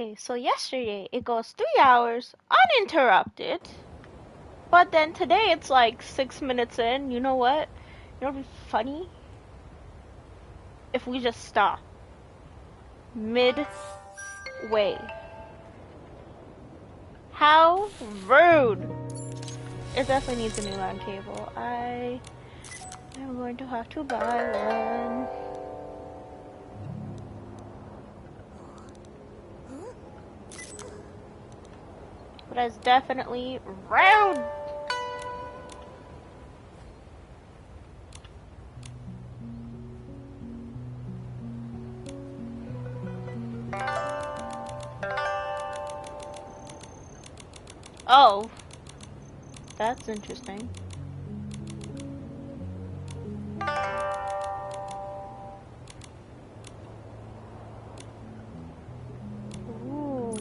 Okay, so yesterday it goes 3 hours uninterrupted, but then today it's like 6 minutes in. You know what? You know what'd be funny? If we just stop midway. How rude! It definitely needs a new LAN cable. I am going to have to buy one. But it's definitely rude! Oh, that's interesting. Ooh.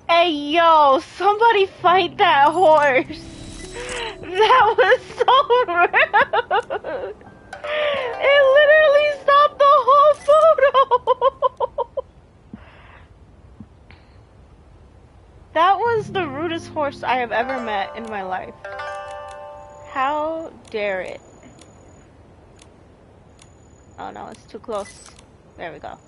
Hey yo, somebody fight that horse! That was so rude! It literally stopped the whole photo! That was the rudest horse I have ever met in my life. How dare it? Oh no, it's too close. There we go.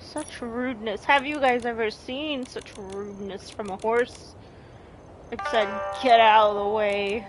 Such rudeness. Have you guys ever seen such rudeness from a horse? It said, get out of the way.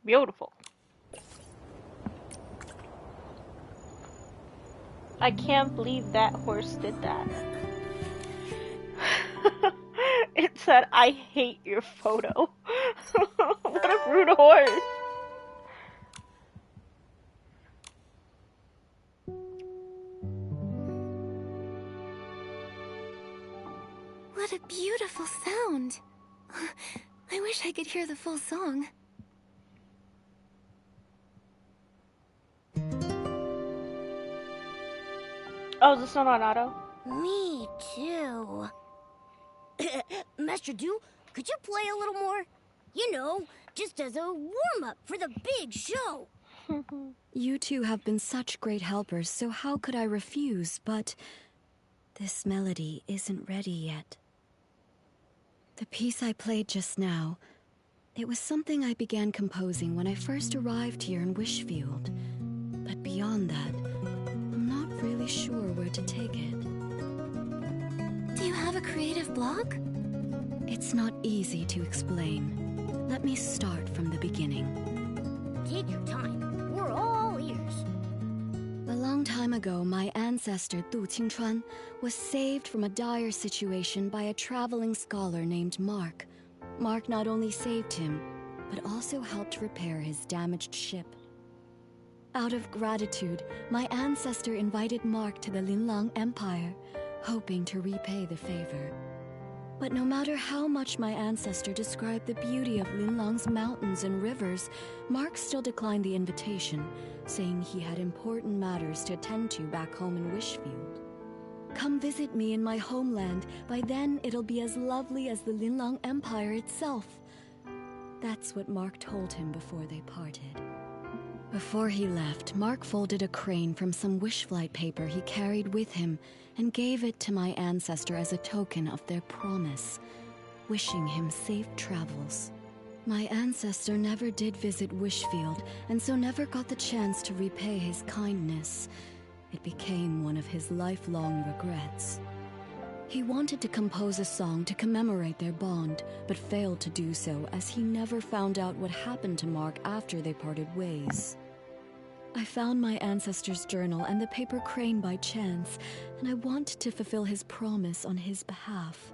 Beautiful. I can't believe that horse did that. It said, I hate your photo. What a rude horse. What a beautiful sound. I wish I could hear the full song. Oh, is this not on auto? Me too. Master Du, could you play a little more? You know, just as a warm-up for the big show. You two have been such great helpers, so how could I refuse? But this melody isn't ready yet. The piece I played just now, it was something I began composing when I first arrived here in Wishfield. But beyond that, I'm not really sure where to take it. Do you have a creative block? It's not easy to explain. Let me start from the beginning. Take your time. We're all ears. A long time ago, my ancestor Du Qingchuan was saved from a dire situation by a traveling scholar named Mark. Mark not only saved him, but also helped repair his damaged ship. Out of gratitude, my ancestor invited Mark to the Linlang Empire, hoping to repay the favor. But no matter how much my ancestor described the beauty of Linlang's mountains and rivers, Mark still declined the invitation, saying he had important matters to attend to back home in Wishfield. Come visit me in my homeland. By then, it'll be as lovely as the Linlang Empire itself. That's what Mark told him before they parted. Before he left, Mark folded a crane from some wishflight paper he carried with him and gave it to my ancestor as a token of their promise, wishing him safe travels. My ancestor never did visit Wishfield, and so never got the chance to repay his kindness. It became one of his lifelong regrets. He wanted to compose a song to commemorate their bond, but failed to do so as he never found out what happened to Mark after they parted ways. I found my ancestor's journal and the paper crane by chance, and I want to fulfill his promise on his behalf.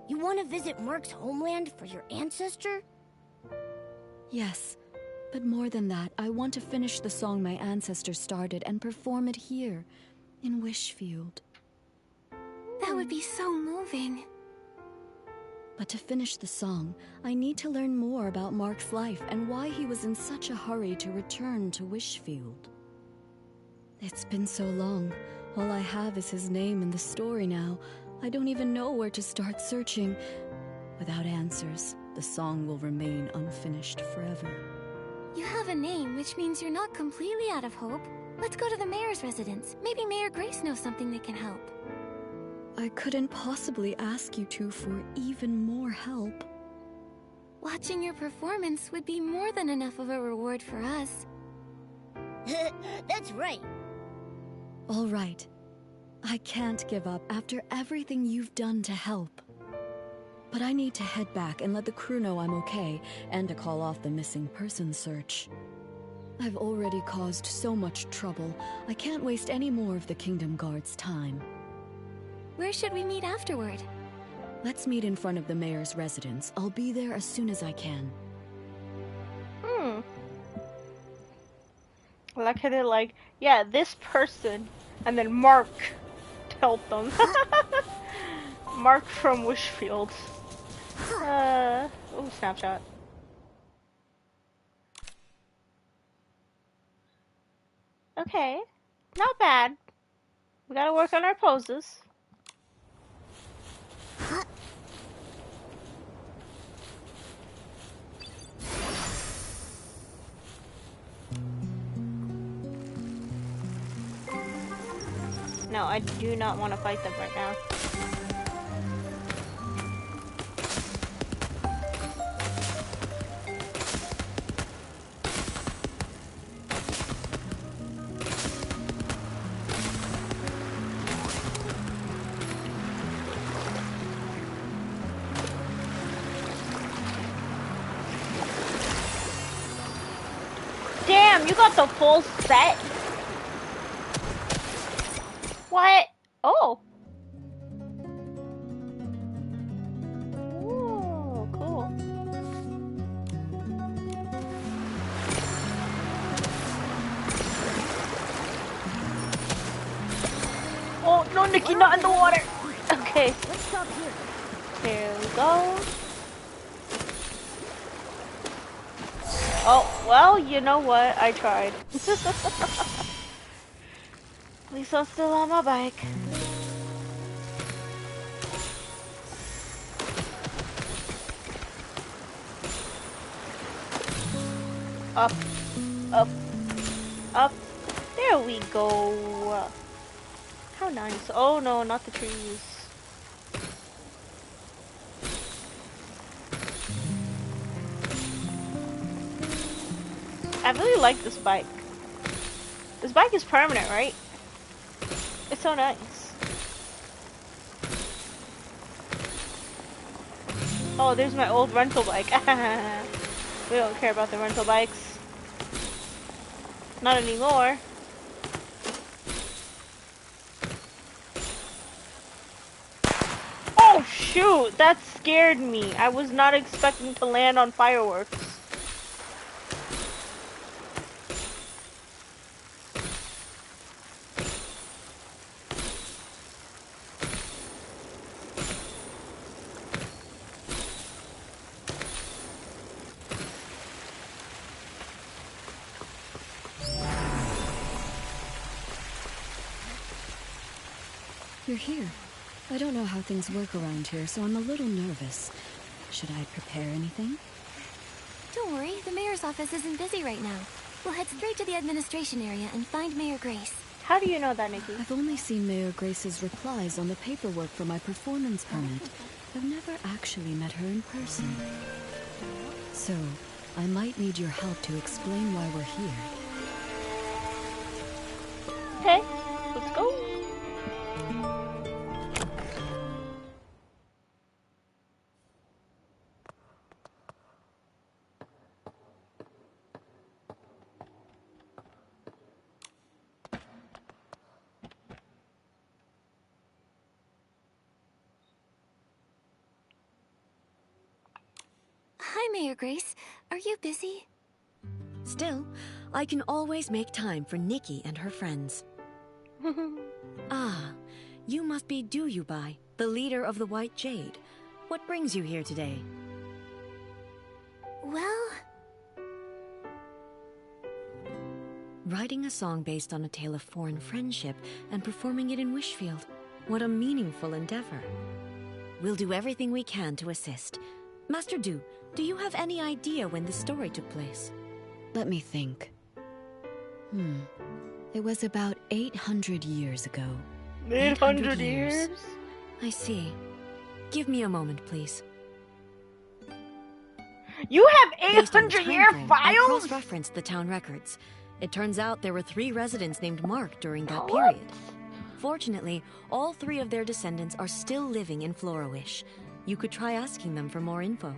You want to visit Mark's homeland for your ancestor? Yes, but more than that, I want to finish the song my ancestor started and perform it here, in Wishfield. That would be so moving. But to finish the song, I need to learn more about Mark's life and why he was in such a hurry to return to Wishfield. It's been so long. All I have is his name and the story now. I don't even know where to start searching. Without answers, the song will remain unfinished forever. You have a name, which means you're not completely out of hope. Let's go to the mayor's residence. Maybe Mayor Grace knows something that can help. I couldn't possibly ask you two for even more help. Watching your performance would be more than enough of a reward for us. That's right. All right. I can't give up after everything you've done to help. But I need to head back and let the crew know I'm okay, and to call off the missing person search. I've already caused so much trouble. I can't waste any more of the Kingdom Guard's time. Where should we meet afterward? Let's meet in front of the mayor's residence. I'll be there as soon as I can. I like how they're like, yeah, this person, and then Mark to help them. Mark from Wishfield. Oh, snapshot. Okay, not bad. We gotta work on our poses. No, I do not want to fight them right now. Damn, you got the full set? What? Oh. Ooh, cool. Oh, no, Nikki, not in the water. Okay. Let's stop here. Here we go. Oh, well, you know what? I tried. At least I'm still on my bike. Up, up, up. There we go. How nice. Oh no, not the trees. I really like this bike. This bike is permanent, right? It's so nice. Oh, there's my old rental bike. We don't care about the rental bikes. Not anymore. Oh shoot, that scared me. I was not expecting to land on fireworks. You're here. I don't know how things work around here, so I'm a little nervous. Should I prepare anything? Don't worry, the mayor's office isn't busy right now. We'll head straight to the administration area and find Mayor Grace. How do you know that, Nikki? I've only seen Mayor Grace's replies on the paperwork for my performance permit. I've never actually met her in person. So, I might need your help to explain why we're here. Okay, let's go. Hi, Mayor Grace. Are you busy? Still, I can always make time for Nikki and her friends. Ah, you must be Duyubai, the leader of the White Jade. What brings you here today? Well... Writing a song based on a tale of foreign friendship and performing it in Wishfield. What a meaningful endeavor. We'll do everything we can to assist. Master Du, do you have any idea when this story took place? Let me think. It was about 800 years ago. 800 years? I see. Give me a moment, please. You have Based on the 800-year time frame, I files? cross-referenced the town records. It turns out there were 3 residents named Mark during that What? period. Fortunately, all 3 of their descendants are still living in Florawish. You could try asking them for more info.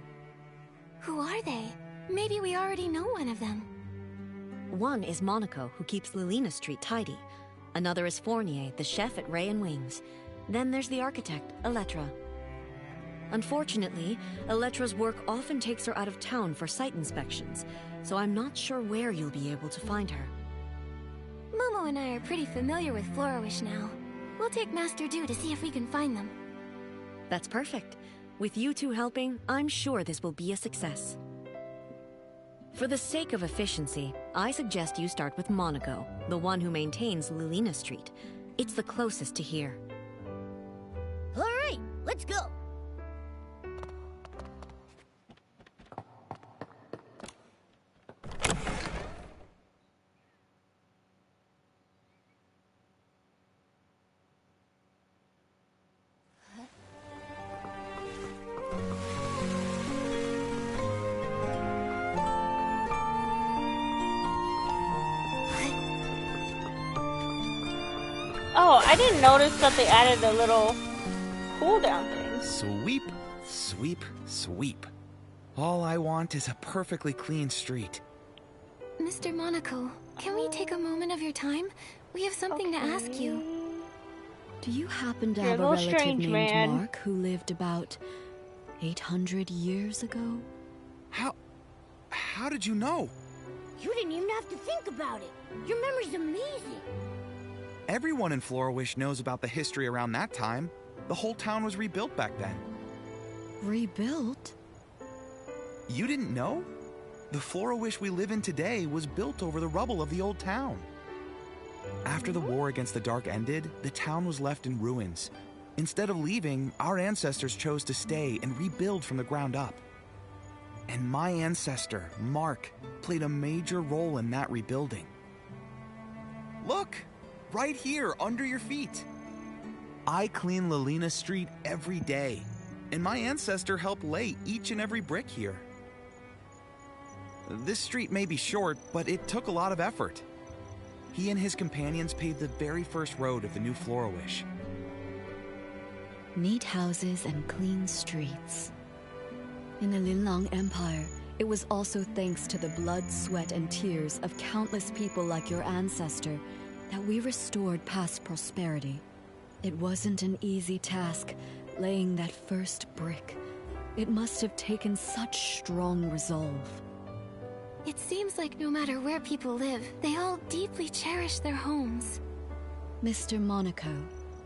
Who are they? Maybe we already know one of them. One is Monaco, who keeps Lilina Street tidy. Another is Fournier, the chef at Ray and Wings. Then there's the architect, Elettra. Unfortunately, Elettra's work often takes her out of town for site inspections, so I'm not sure where you'll be able to find her. Momo and I are pretty familiar with Florawish now. We'll take Master Du to see if we can find them. That's perfect. With you two helping, I'm sure this will be a success. For the sake of efficiency, I suggest you start with Monaco, the one who maintains Lilina Street. It's the closest to here. All right, let's go. Oh, I didn't notice that they added a little cooldown thing. Sweep, sweep, sweep. All I want is a perfectly clean street. Mr. Monaco, can we take a moment of your time? We have something to ask you. Do you happen to You're have a a little relative strange, named man. Mark who lived about 800 years ago? How did you know? You didn't even have to think about it. Your memory's amazing. Everyone in Florawish knows about the history around that time. The whole town was rebuilt back then. Rebuilt? You didn't know? The Florawish we live in today was built over the rubble of the old town. After the war against the Dark ended, the town was left in ruins. Instead of leaving, our ancestors chose to stay and rebuild from the ground up. And my ancestor, Mark, played a major role in that rebuilding. Look! Right here, under your feet. I clean Lilina Street every day, and my ancestor helped lay each and every brick here. This street may be short, but it took a lot of effort. He and his companions paved the very first road of the new Florawish. Neat houses and clean streets. In the Linlang Empire, it was also thanks to the blood, sweat, and tears of countless people like your ancestor that we restored past prosperity. It wasn't an easy task, laying that first brick. It must have taken such strong resolve. It seems like no matter where people live, they all deeply cherish their homes. Mr. Monaco,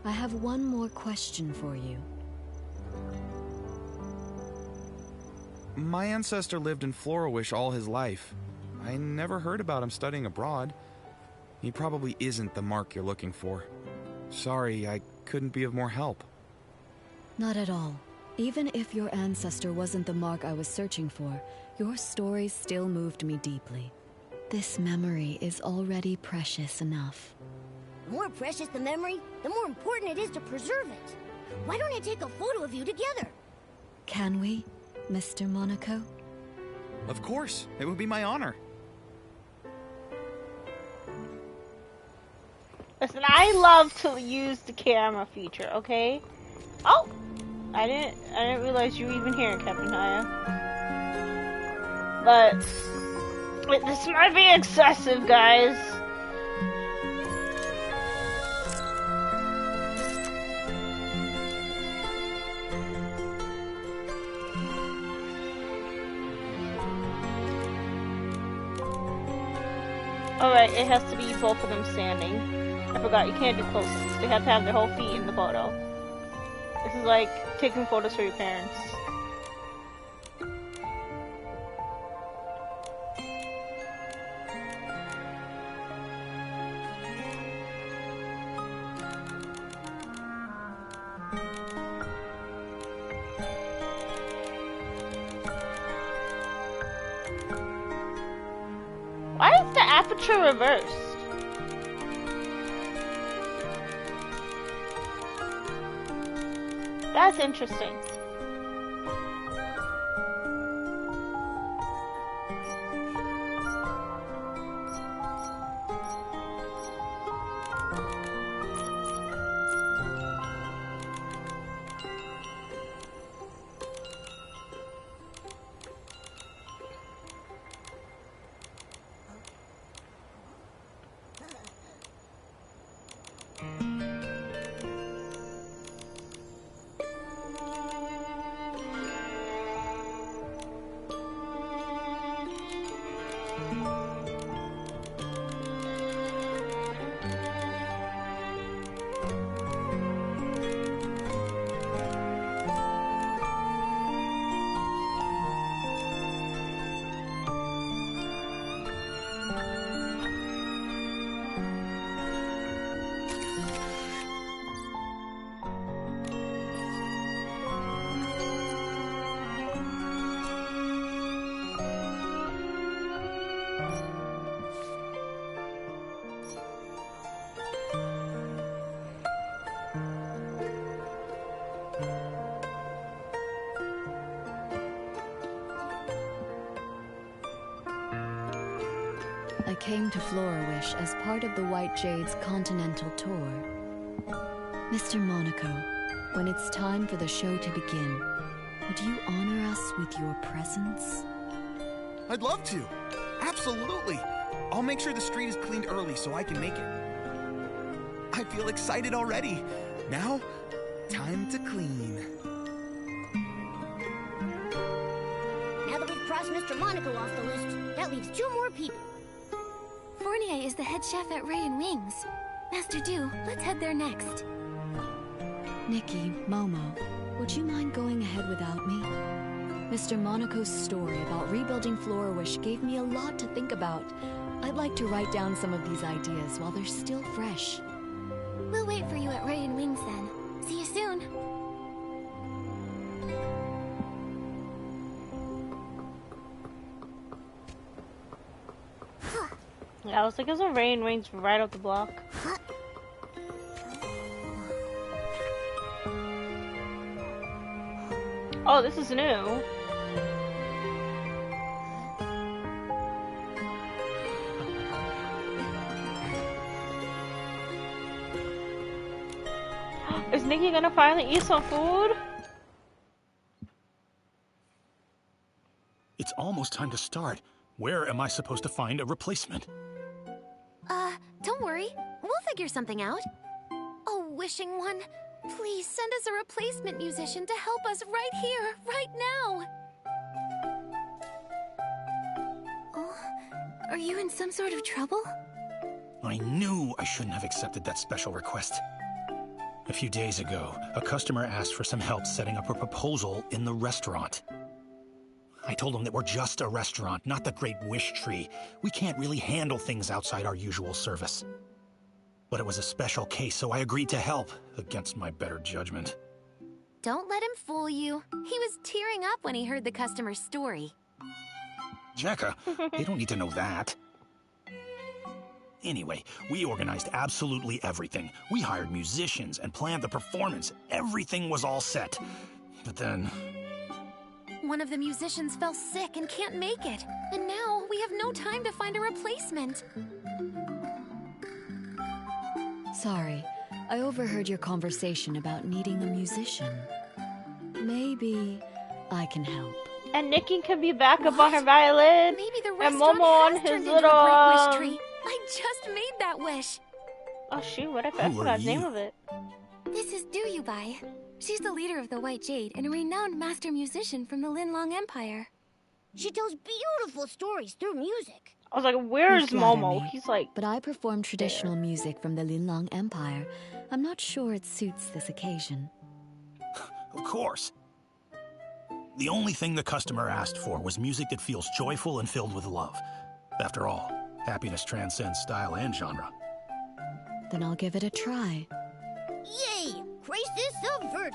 I have one more question for you. My ancestor lived in Florawish all his life. I never heard about him studying abroad. He probably isn't the Mark you're looking for. Sorry, I couldn't be of more help. Not at all. Even if your ancestor wasn't the mark I was searching for, your stories still moved me deeply. This memory is already precious enough. The more precious the memory, the more important it is to preserve it. Why don't I take a photo of you together? Can we, Mr. Monaco? Of course, it would be my honor. Listen, I love to use the camera feature, okay? Oh! I didn't realize you were even here, Captain Haya. But wait, this might be excessive, guys. Alright, it has to be both of them standing. I forgot, you can't do close-ups. They have to have their whole feet in the photo. This is like taking photos for your parents. Why is the aperture reversed? That's interesting. I came to Florawish as part of the White Jade's continental tour. Mr. Monaco, when it's time for the show to begin, would you honor us with your presence? I'd love to. Absolutely. I'll make sure the street is cleaned early so I can make it. I feel excited already. Now, time to clean. Now that we've crossed Mr. Monaco off the list, that leaves 2 more people. Fournier is the head chef at Ray and Wings. Master Du, let's head there next. Nikki, Momo, would you mind going ahead without me? Mr. Monaco's story about rebuilding Florawish gave me a lot to think about. I'd like to write down some of these ideas while they're still fresh. We'll wait for you at Ray and Wings then. See you soon. Yeah, I was like, there's a rain rings right up the block. Oh, this is new. Is Nikki gonna finally eat some food? It's almost time to start. Where am I supposed to find a replacement? Don't worry. We'll figure something out. Oh, wishing one, please send us a replacement musician to help us right here, right now. Oh, are you in some sort of trouble? I knew I shouldn't have accepted that special request. A few days ago, a customer asked for some help setting up a proposal in the restaurant. I told him that we're just a restaurant, not the Great Wish Tree. We can't really handle things outside our usual service. But it was a special case, so I agreed to help, against my better judgment. Don't let him fool you. He was tearing up when he heard the customer's story. Jekka, they don't need to know that. Anyway, we organized absolutely everything. We hired musicians and planned the performance. Everything was all set. But then... One of the musicians fell sick and can't make it. And now we have no time to find a replacement. Sorry, I overheard your conversation about needing a musician. Maybe I can help. And Nikki can be back up on her violin. Maybe the and restaurant Momo on has his turned into little a great wish tree. I just made that wish. Oh shoot, what if Who I are forgot the name you? of it? This is Duyubai. She's the leader of the White Jade and a renowned master musician from the Linlong Empire. She tells beautiful stories through music. I was like, where's You flatter Momo? me, He's like, but I perform traditional music from the Linlong Empire. I'm not sure it suits this occasion. Of course. The only thing the customer asked for was music that feels joyful and filled with love. After all, happiness transcends style and genre. Then I'll give it a try. Yay! Crisis averted.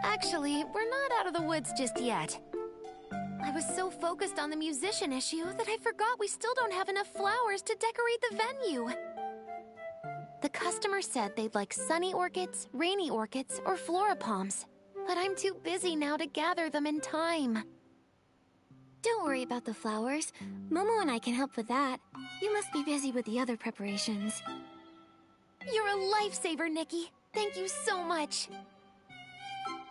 Actually, we're not out of the woods just yet. I was so focused on the musician issue that I forgot we still don't have enough flowers to decorate the venue. The customer said they'd like sunny orchids, rainy orchids, or flora palms. But I'm too busy now to gather them in time. Don't worry about the flowers. Momo and I can help with that. You must be busy with the other preparations. You're a lifesaver, Nikki. Thank you so much.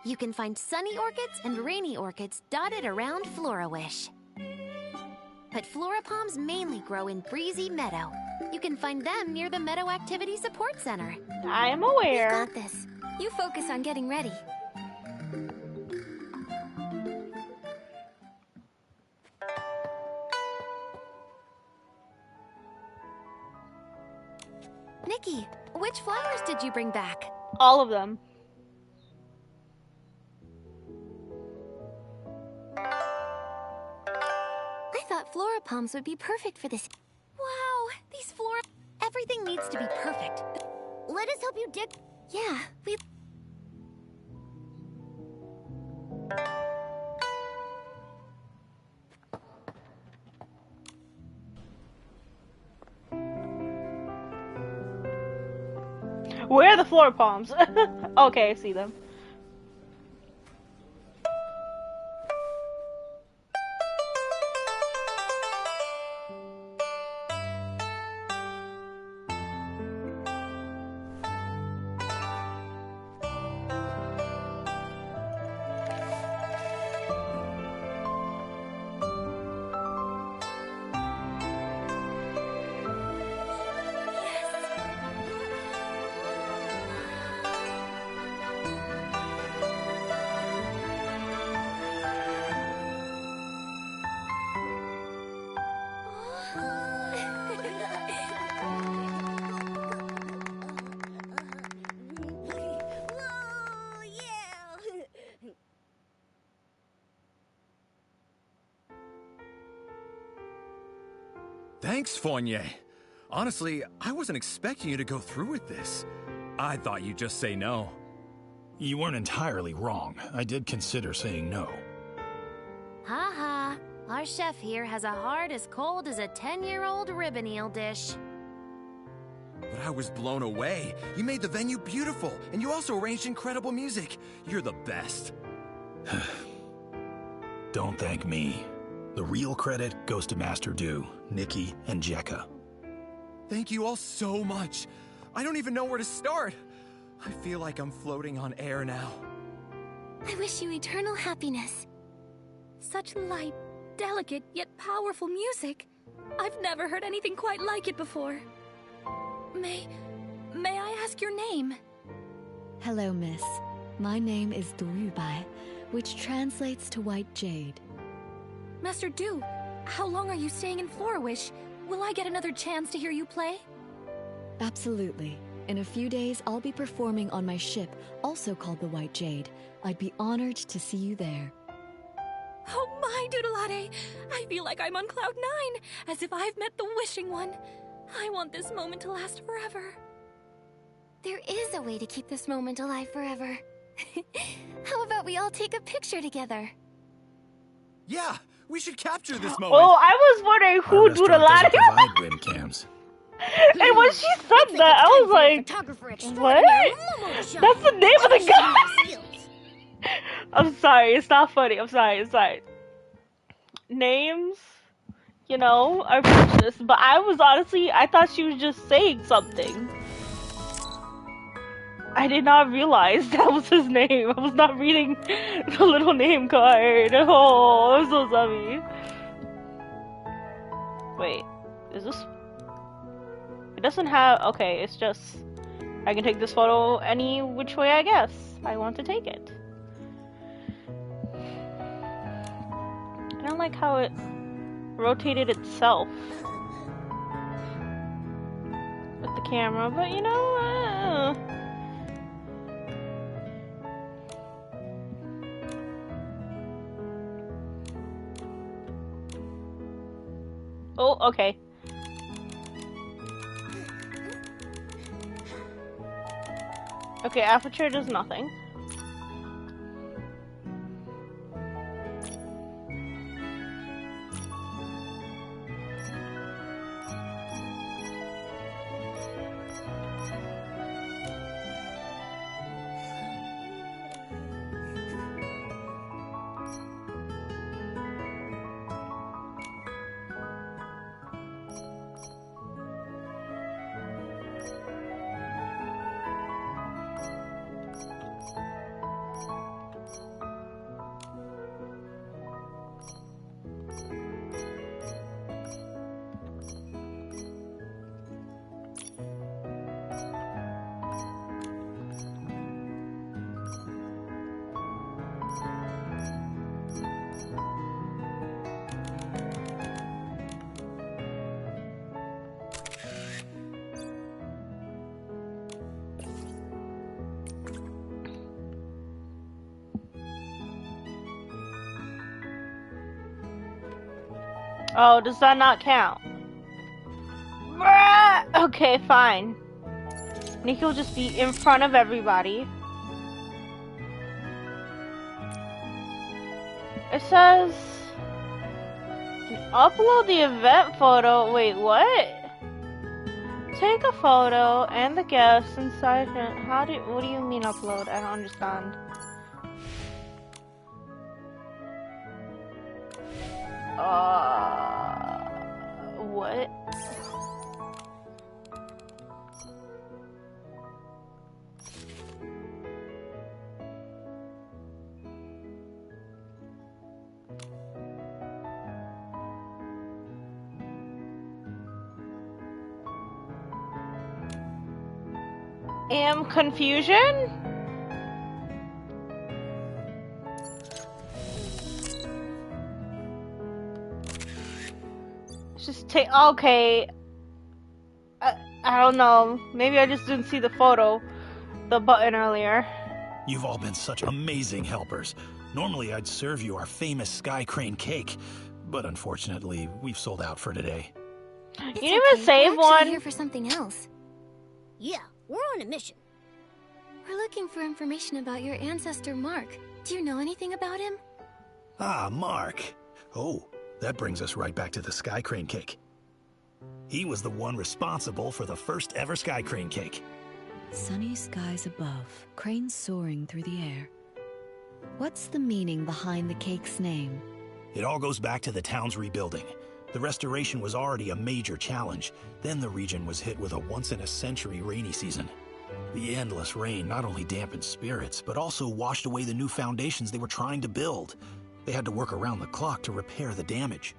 You can find sunny orchids and rainy orchids dotted around Florawish. But flora palms mainly grow in Breezy Meadow. You can find them near the Meadow Activity Support Center. I am You aware. got this. You focus on getting ready. Nikki, which flowers did you bring back? All of them. I thought flora palms would be perfect for this. Wow, these flora... Everything needs to be perfect. Let us help you dig. Yeah, we... Where are the floor palms? Okay, I see them. Oh, yeah. Thanks, Fournier. Honestly, I wasn't expecting you to go through with this. I thought you'd just say no. You weren't entirely wrong. I did consider saying no. Ha. Our chef here has a heart as cold as a 10-year-old ribbon eel dish. But I was blown away. You made the venue beautiful, and you also arranged incredible music. You're the best. Don't thank me. The real credit goes to Master Du, Nikki, and Jekka. Thank you all so much. I don't even know where to start. I feel like I'm floating on air now. I wish you eternal happiness. Such light, delicate, yet powerful music. I've never heard anything quite like it before. May I ask your name? Hello, miss. My name is Duyubai, which translates to White Jade. Master Du, how long are you staying in Florawish? Will I get another chance to hear you play? Absolutely. In a few days, I'll be performing on my ship, also called the White Jade. I'd be honored to see you there. Oh my, Doodleade! I feel like I'm on Cloud 9, as if I've met the Wishing One. I want this moment to last forever. There is a way to keep this moment alive forever. How about we all take a picture together? Yeah, we should capture this moment. Oh, I was wondering who Our do the restaurant live. doesn't provide webcams. And when she said that, I was like, what? That's the name of the guy. I'm sorry, it's not funny. I'm sorry, it's sorry. Names, you know, are precious. But I thought she was just saying something. I did not realize that was his name. I was not reading the little name card. Oh, I'm so sorry. Wait, is this? It doesn't have. Okay, it's just. I can take this photo any which way I guess I want to take it. I don't like how it rotated itself with the camera, but you know. Oh, okay. Okay, aperture does nothing. Oh, does that not count? Bruh! Okay, fine. Nikki will just be in front of everybody. It says... upload the event photo. Wait, what? Take a photo and the guests inside. What do you mean upload? I don't understand. What? Confusion? Just take. Okay. I don't know. Maybe I just didn't see the photo, the button earlier. You've all been such amazing helpers. Normally I'd serve you our famous Sky Crane cake, but unfortunately we've sold out for today. You didn't even save one. We're here for something else. Yeah, we're on a mission. We're looking for information about your ancestor Mark. Do you know anything about him? Ah, Mark. Oh, that brings us right back to the Sky Crane cake. He was the one responsible for the first ever Sky Crane cake. Sunny skies above, cranes soaring through the air. What's the meaning behind the cake's name? It all goes back to the town's rebuilding. The restoration was already a major challenge. Then the region was hit with a once-in-a-century rainy season. The endless rain not only dampened spirits, but also washed away the new foundations they were trying to build. They had to work around the clock to repair the damage.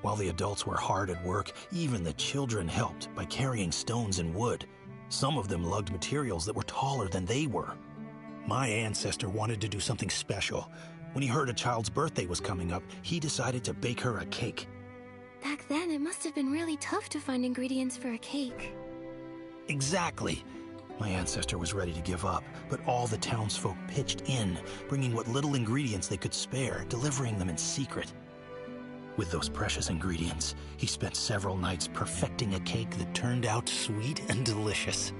While the adults were hard at work, even the children helped by carrying stones and wood. Some of them lugged materials that were taller than they were. My ancestor wanted to do something special. When he heard a child's birthday was coming up, he decided to bake her a cake. Back then, it must have been really tough to find ingredients for a cake. Exactly. My ancestor was ready to give up, but all the townsfolk pitched in, bringing what little ingredients they could spare, delivering them in secret. With those precious ingredients, he spent several nights perfecting a cake that turned out sweet and delicious.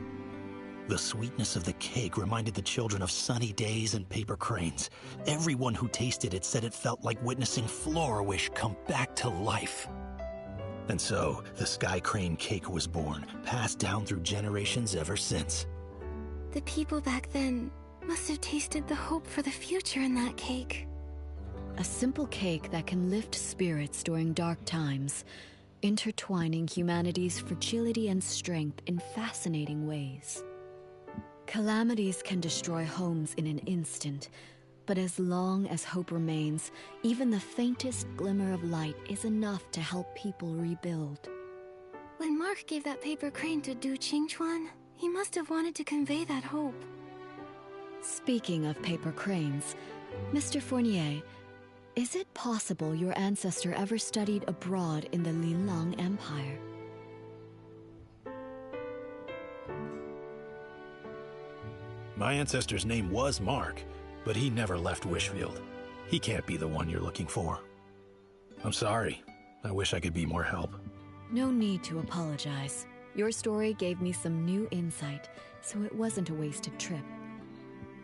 The sweetness of the cake reminded the children of sunny days and paper cranes. Everyone who tasted it said it felt like witnessing Florawish come back to life. And so, the Sky Crane cake was born, passed down through generations ever since. The people back then must have tasted the hope for the future in that cake. A simple cake that can lift spirits during dark times, intertwining humanity's fragility and strength in fascinating ways. Calamities can destroy homes in an instant, but as long as hope remains, even the faintest glimmer of light is enough to help people rebuild. When Mark gave that paper crane to Du Qingchuan, he must have wanted to convey that hope. Speaking of paper cranes, Mr. Fournier, is it possible your ancestor ever studied abroad in the Linlang Empire? My ancestor's name was Mark, but he never left Wishfield. He can't be the one you're looking for. I'm sorry. I wish I could be more help. No need to apologize. Your story gave me some new insight, so it wasn't a wasted trip.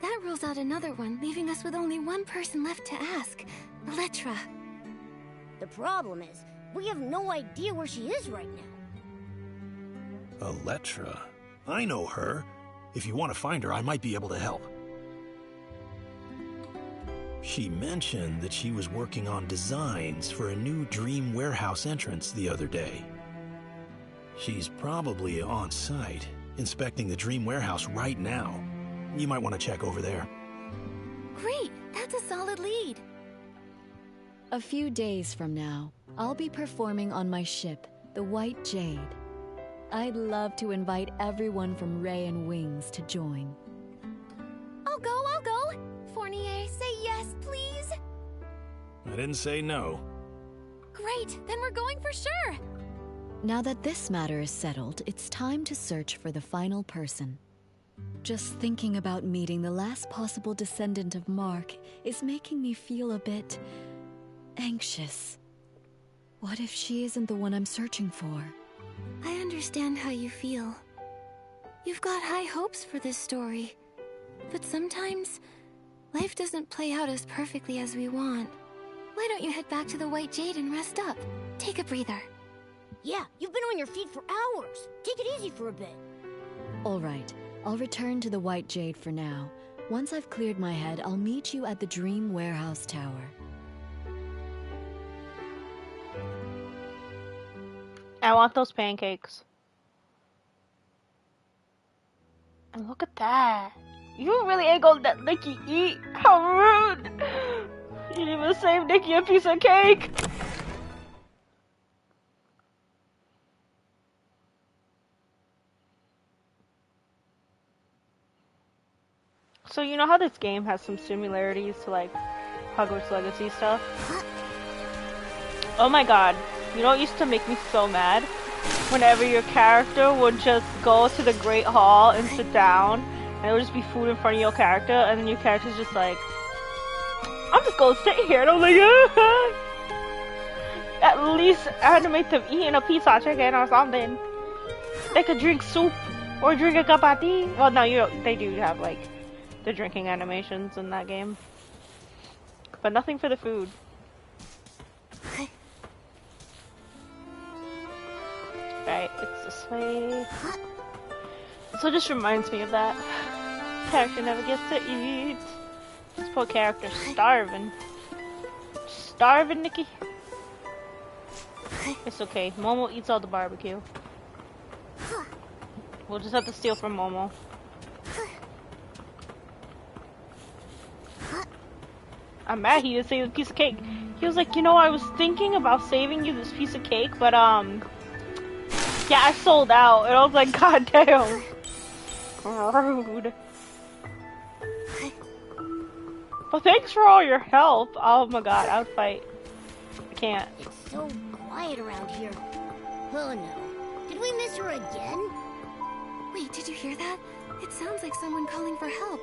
That rules out another one, leaving us with only one person left to ask. Electra. The problem is, we have no idea where she is right now. Electra? I know her. If you want to find her, I might be able to help. She mentioned that she was working on designs for a new Dream Warehouse entrance the other day. She's probably on site, inspecting the Dream Warehouse right now. You might want to check over there. Great! That's a solid lead. A few days from now, I'll be performing on my ship, the White Jade. I'd love to invite everyone from Ray and Wings to join. I'll go. Fournier, say yes, please. I didn't say no. Great, then we're going for sure. Now that this matter is settled, it's time to search for the final person. Just thinking about meeting the last possible descendant of Mark is making me feel a bit anxious. What if she isn't the one I'm searching for? I understand how you feel. You've got high hopes for this story. But sometimes, life doesn't play out as perfectly as we want. Why don't you head back to the White Jade and rest up? Take a breather. Yeah, you've been on your feet for hours. Take it easy for a bit. All right, I'll return to the White Jade for now. Once I've cleared my head, I'll meet you at the Dream Warehouse Tower. I want those pancakes. And look at that. You really ain't gonna let Nikki eat? How rude! You didn't even save Nikki a piece of cake! So you know how this game has some similarities to like Hogwarts Legacy stuff? Oh my god. You know what used to make me so mad? Whenever your character would just go to the Great Hall and sit down, and there would just be food in front of your character, and then your character's just like, I'm just gonna sit here, and I'm like, at least animate them eating a pizza chicken or something. They could drink soup, or drink a cup of tea. Well, no, they do have, like, the drinking animations in that game. But nothing for the food. Right, it's this way. So it just reminds me of that. Character never gets to eat. This poor character's starving. Starving, Nikki. It's okay. Momo eats all the barbecue. We'll just have to steal from Momo. I'm mad he didn't save the piece of cake. He was like, you know, I was thinking about saving you this piece of cake, but yeah, I sold out. And I was like, god damn. Rude. But thanks for all your help. Oh my god, I would fight. I can't. It's so quiet around here. Oh no. Did we miss her again? Wait, did you hear that? It sounds like someone calling for help.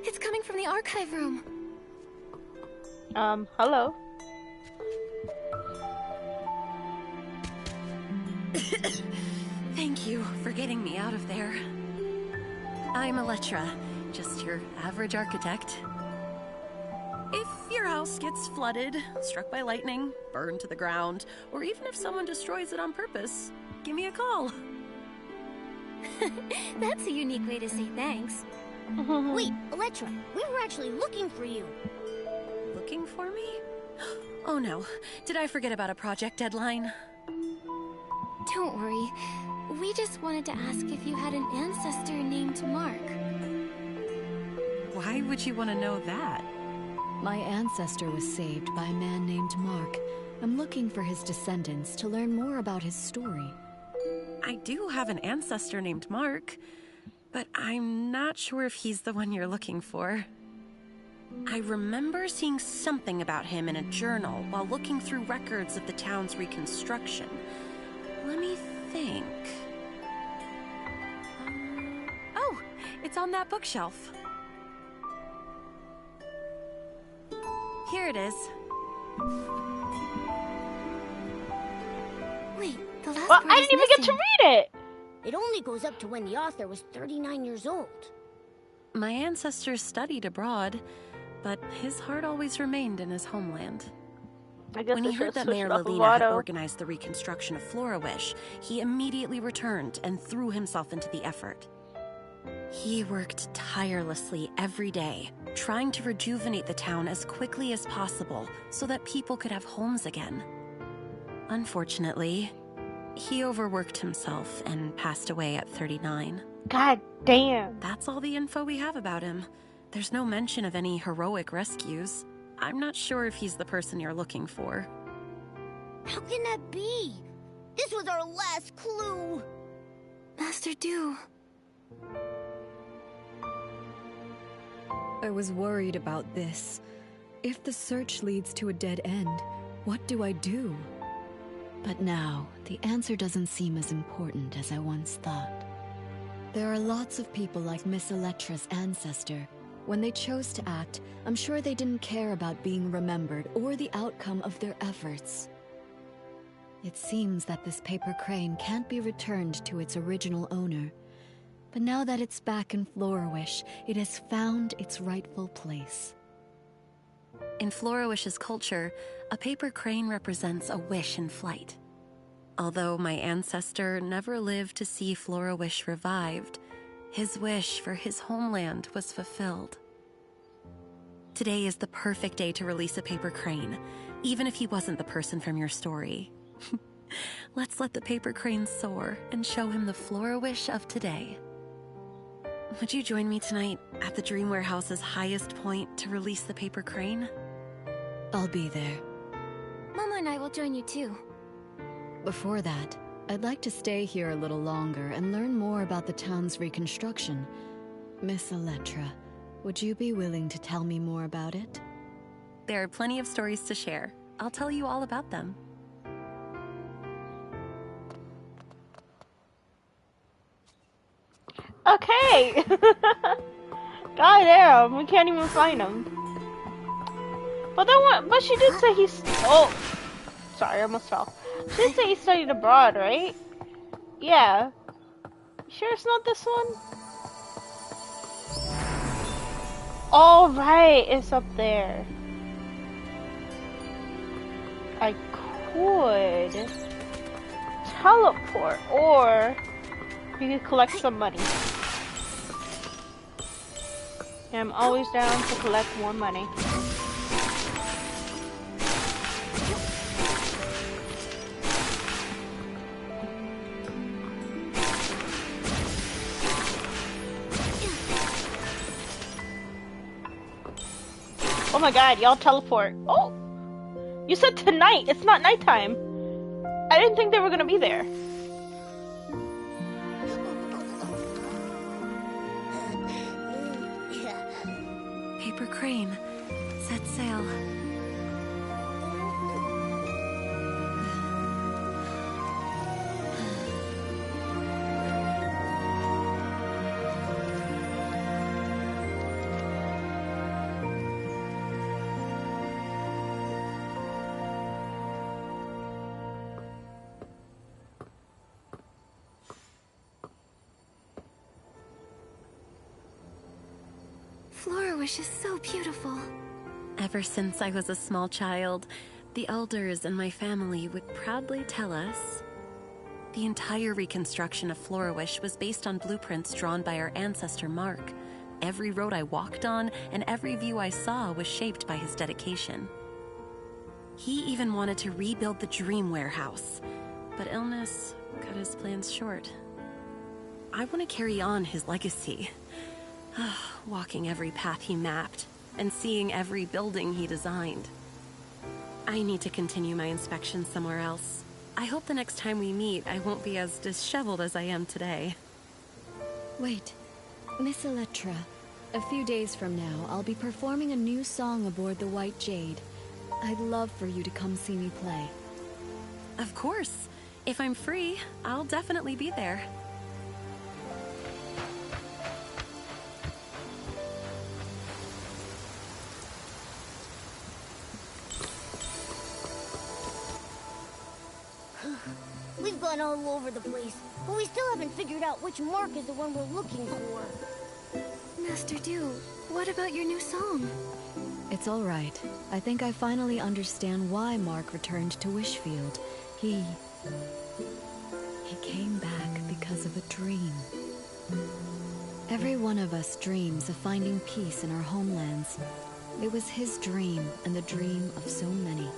It's coming from the archive room. Hello. Thank you for getting me out of there. I'm Elettra, just your average architect. If your house gets flooded, struck by lightning, burned to the ground, or even if someone destroys it on purpose, give me a call. That's a unique way to say thanks. Wait, Elettra, we were actually looking for you. Looking for me? Oh no, did I forget about a project deadline? Don't worry. We just wanted to ask if you had an ancestor named Mark. Why would you want to know that? My ancestor was saved by a man named Mark. I'm looking for his descendants to learn more about his story. I do have an ancestor named Mark, but I'm not sure if he's the one you're looking for. I remember seeing something about him in a journal while looking through records of the town's reconstruction. Let me think. Oh, it's on that bookshelf. Here it is. Wait, the last Well, word I is didn't even get to missing. read it. It only goes up to when the author was 39 years old. My ancestors studied abroad, but his heart always remained in his homeland. I guess When I he heard should that switch Mayor it off of Lelina had auto. organized the reconstruction of Florawish, he immediately returned and threw himself into the effort. He worked tirelessly every day, trying to rejuvenate the town as quickly as possible so that people could have homes again. Unfortunately, he overworked himself and passed away at 39. God damn. That's all the info we have about him. There's no mention of any heroic rescues. I'm not sure if he's the person you're looking for. How can that be? This was our last clue. Master Do. I was worried about this. If the search leads to a dead end, what do I do? But now, the answer doesn't seem as important as I once thought. There are lots of people like Miss Elettra's ancestor. When they chose to act, I'm sure they didn't care about being remembered or the outcome of their efforts. It seems that this paper crane can't be returned to its original owner. But now that it's back in Florawish, it has found its rightful place. In Florawish's culture, a paper crane represents a wish in flight. Although my ancestor never lived to see Florawish revived, his wish for his homeland was fulfilled. Today is the perfect day to release a paper crane, even if he wasn't the person from your story. Let's let the paper crane soar and show him the Florawish of today. Would you join me tonight at the Dream Warehouse's highest point to release the paper crane? I'll be there. Mama and I will join you too. Before that, I'd like to stay here a little longer and learn more about the town's reconstruction. Miss Elettra, would you be willing to tell me more about it? There are plenty of stories to share. I'll tell you all about them. Okay. God damn, we can't even find him. But then what? But she did say he's. Oh, sorry, I almost fell. She did say he studied abroad, right? Yeah. You sure it's not this one? All right, it's up there. I could teleport, or we could collect some money. And I'm always down to collect more money. Oh my god, y'all teleport. Oh! You said tonight, it's not nighttime. I didn't think they were gonna be there. Paper crane, set sail. Wish is so beautiful. Ever since I was a small child, the elders and my family would proudly tell us the entire reconstruction of Florawish was based on blueprints drawn by our ancestor Mark. Every road I walked on and every view I saw was shaped by his dedication. He even wanted to rebuild the Dream Warehouse, but illness cut his plans short. I want to carry on his legacy, walking every path he mapped and seeing every building he designed. I need to continue my inspection somewhere else. I hope the next time we meet, I won't be as disheveled as I am today. Wait, Miss Electra. A few days from now, I'll be performing a new song aboard the White Jade. I'd love for you to come see me play. Of course. If I'm free, I'll definitely be there. We've gone all over the place, but we still haven't figured out which mark is the one we're looking for. Master Dew, what about your new song? It's all right. I think I finally understand why Mark returned to Wishfield. He came back because of a dream. Every one of us dreams of finding peace in our homelands. It was his dream and the dream of so many.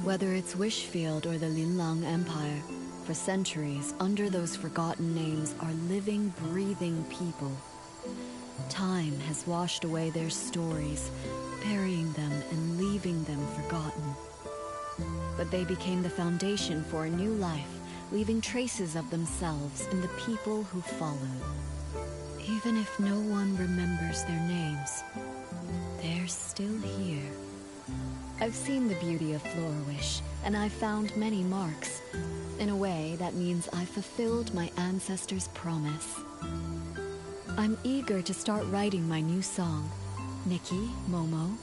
Whether it's Wishfield or the Linlang Empire, for centuries, under those forgotten names are living, breathing people. Time has washed away their stories, burying them and leaving them forgotten. But they became the foundation for a new life, leaving traces of themselves in the people who followed. Even if no one remembers their names, they're still here. I've seen the beauty of Florawish, and I've found many marks. In a way, that means I've fulfilled my ancestors' promise. I'm eager to start writing my new song. Nikki, Momo,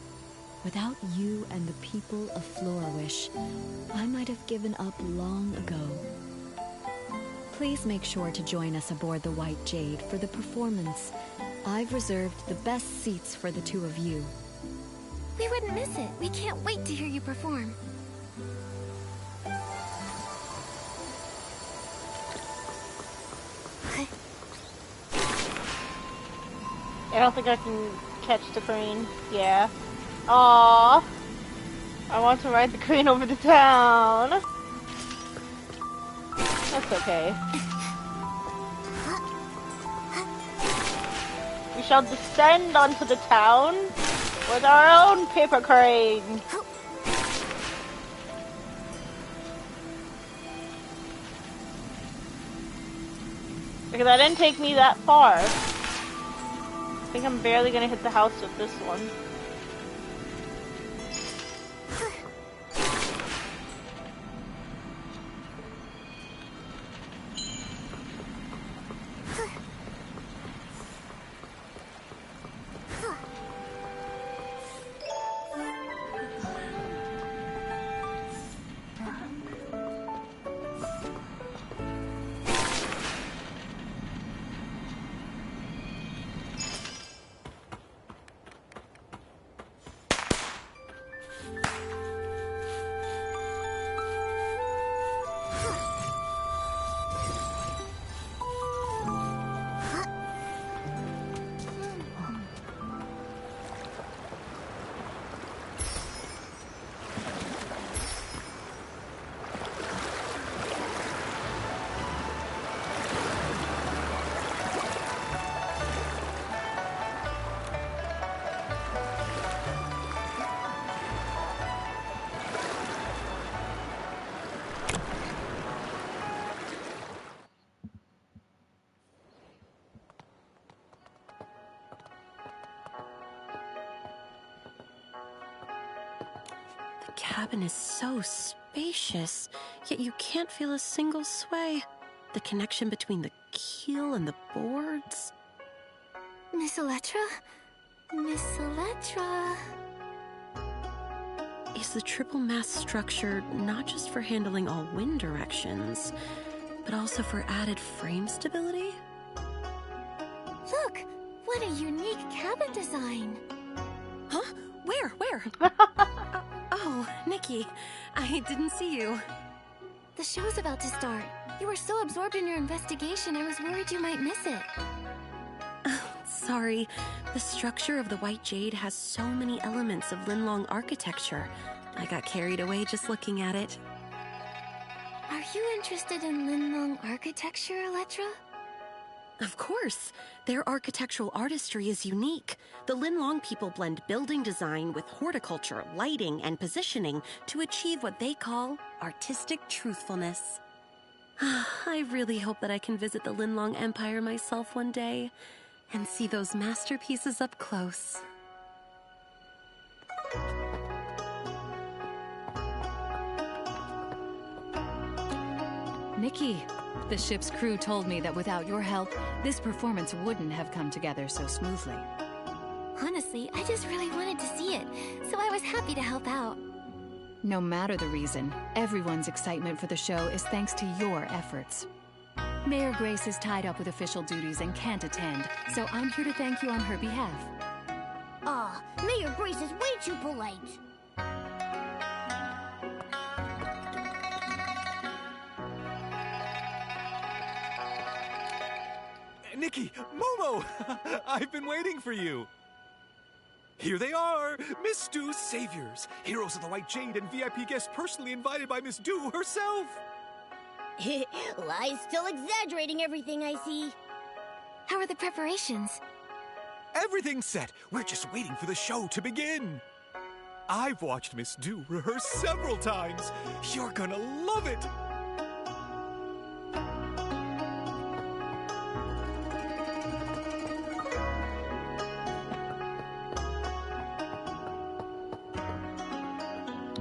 without you and the people of Florawish, I might have given up long ago. Please make sure to join us aboard the White Jade for the performance. I've reserved the best seats for the two of you. We wouldn't miss it. We can't wait to hear you perform. I don't think I can catch the crane. Yeah. Aww. I want to ride the crane over the town. That's okay. We shall descend onto the town with our own paper crane. Because that didn't take me that far. I think I'm barely gonna hit the house with this one. The cabin is so spacious, yet you can't feel a single sway. The connection between the keel and the boards. Miss Electra? Miss Electra? Is the triple mast structure not just for handling all wind directions, but also for added frame stability? Look! What a unique cabin design. Huh? Where? Oh, Nikki. I didn't see you. The show's about to start. You were so absorbed in your investigation, I was worried you might miss it. Sorry. The structure of the White Jade has so many elements of Linlong architecture. I got carried away just looking at it. Are you interested in Linlong architecture, Elettra? Of course. Their architectural artistry is unique. The Linlong people blend building design with horticulture, lighting, and positioning to achieve what they call artistic truthfulness. I really hope that I can visit the Linlong Empire myself one day and see those masterpieces up close. Nikki, the ship's crew told me that without your help, this performance wouldn't have come together so smoothly. Honestly, I just really wanted to see it, so I was happy to help out. No matter the reason, everyone's excitement for the show is thanks to your efforts. Mayor Grace is tied up with official duties and can't attend, so I'm here to thank you on her behalf. Mayor Grace is way too polite. Nikki, Momo! I've been waiting for you. Here they are, Miss Doo's saviors, heroes of the White Jade and VIP guests personally invited by Miss Doo herself. Lie's still exaggerating everything I see. How are the preparations? Everything's set. We're just waiting for the show to begin. I've watched Miss Doo rehearse several times. You're gonna love it.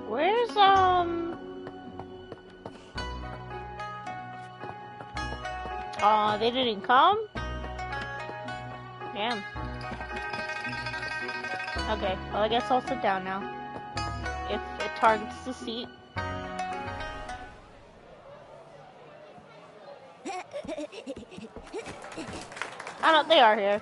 Where's, Aw, they didn't come? Damn. Okay, well I guess I'll sit down now. If it targets the seat. I don't, they are here.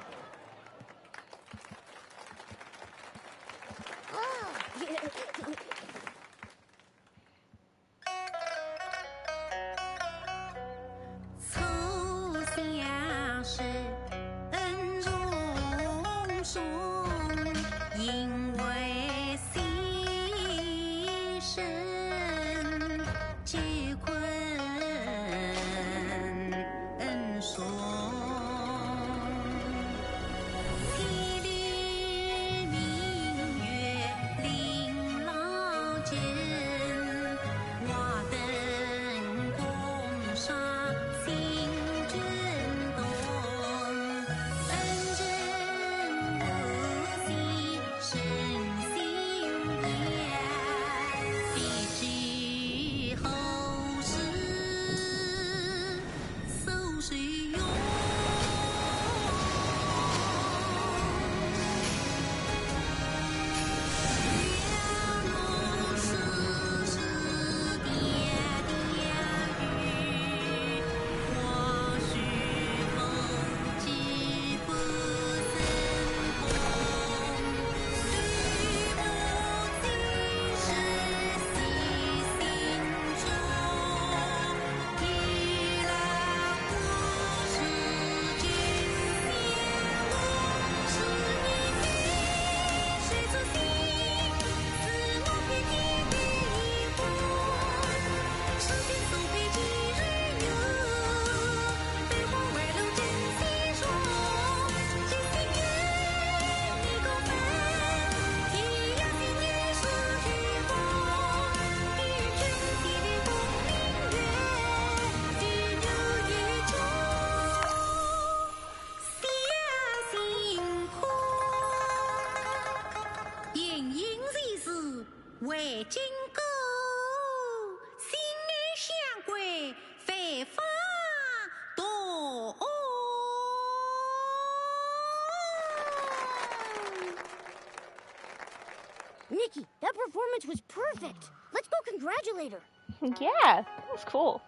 Nikki, that performance was perfect. Let's go congratulate her. Yeah, that was cool.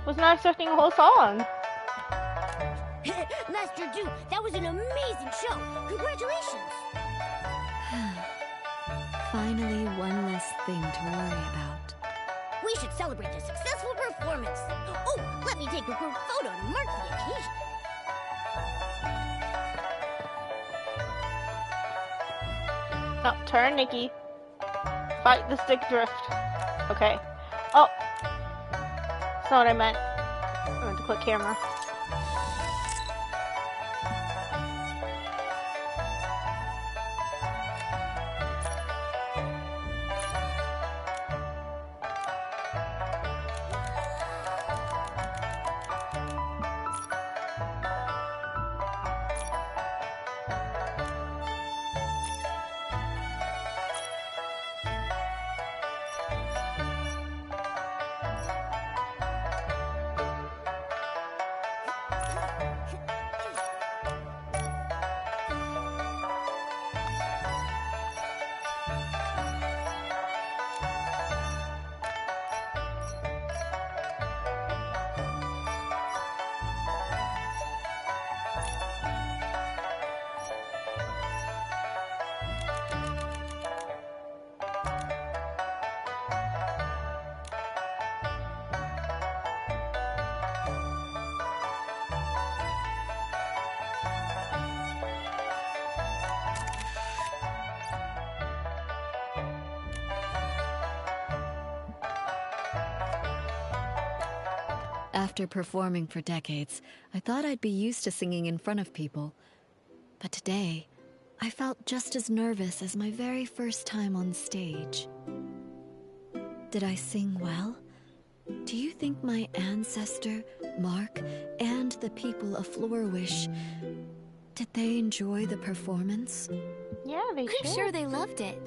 Was not expecting a whole song. Master Du, that was an amazing show. Congratulations. Finally, one less thing to worry about. We should celebrate the successful performance. Oh, let me take a group photo to mark the occasion. No, turn, Nikki. Fight the stick drift. Okay. Oh. That's not what I meant. I meant to click camera. After performing for decades, I thought I'd be used to singing in front of people. But today, I felt just as nervous as my very first time on stage. Did I sing well? Do you think my ancestor, Mark, and the people of Florawish, did they enjoy the performance? Yeah, they I'm sure they loved it.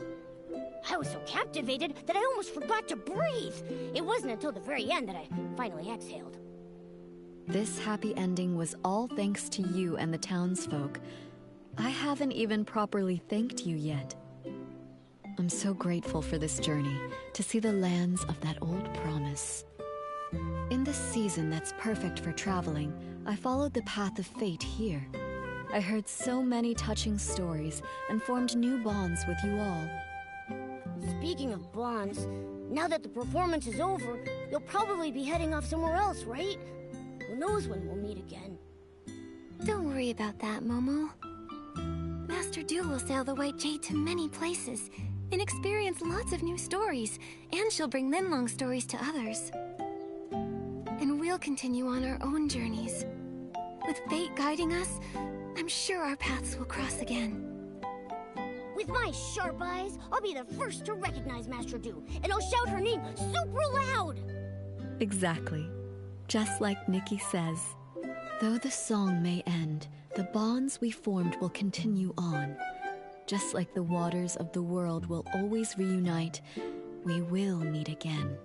I was so captivated that I almost forgot to breathe. It wasn't until the very end that I finally exhaled. This happy ending was all thanks to you and the townsfolk. I haven't even properly thanked you yet. I'm so grateful for this journey, to see the lands of that old promise. In this season that's perfect for traveling, I followed the path of fate here. I heard so many touching stories and formed new bonds with you all. Speaking of bonds, now that the performance is over, you'll probably be heading off somewhere else, right? Who knows when we'll meet again? Don't worry about that, Momo. Master Du will sail the White Jade to many places and experience lots of new stories, and she'll bring Linlong stories to others. And we'll continue on our own journeys. With fate guiding us, I'm sure our paths will cross again. With my sharp eyes, I'll be the first to recognize Master Du, and I'll shout her name super loud! Exactly. Just like Nikki says. Though the song may end, the bonds we formed will continue on. Just like the waters of the world will always reunite, we will meet again.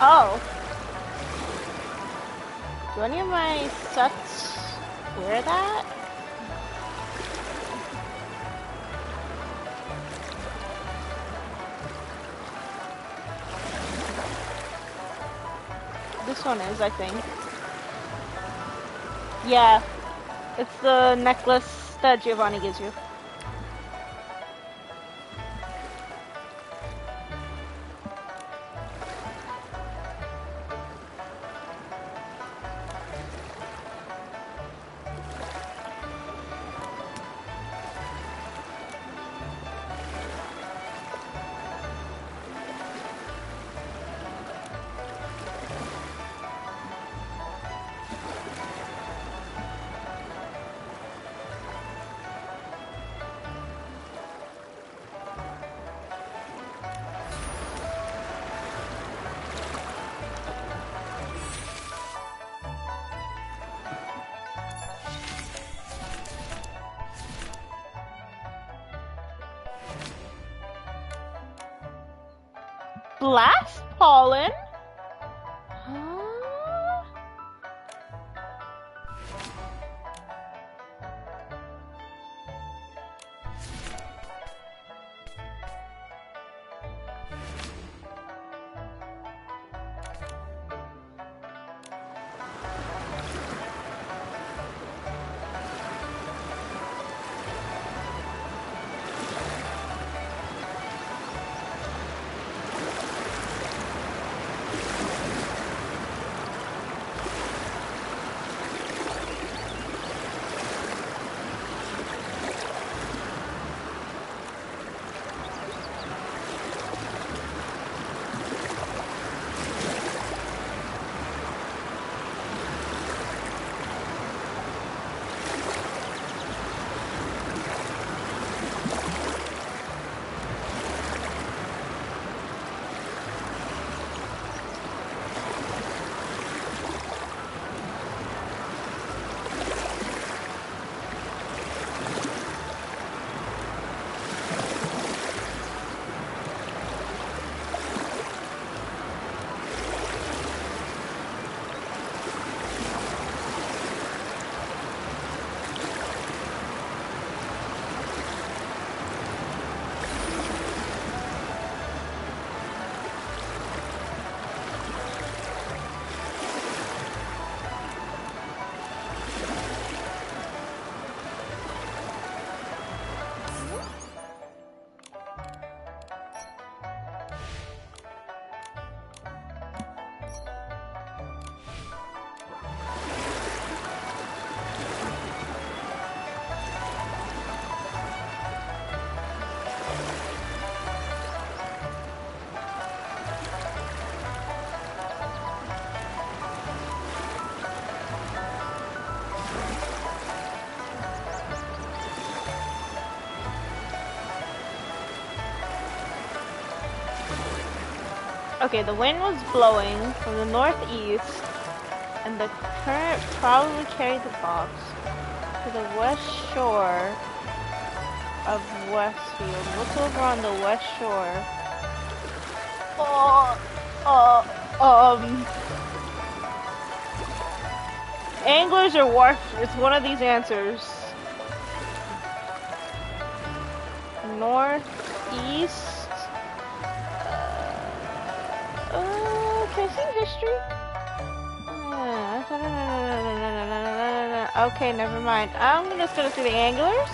Oh. Do any of my sets wear that? This one is, I think. Yeah. It's the necklace that Giovanni gives you. Blast pollen? Huh? Okay, the wind was blowing from the northeast, and the current probably carried the box to the west shore of Westfield. What's over on the west shore? Anglers or wharf? It's one of these answers. Northeast. Can I see history? Okay, never mind. I'm just gonna see the anglers.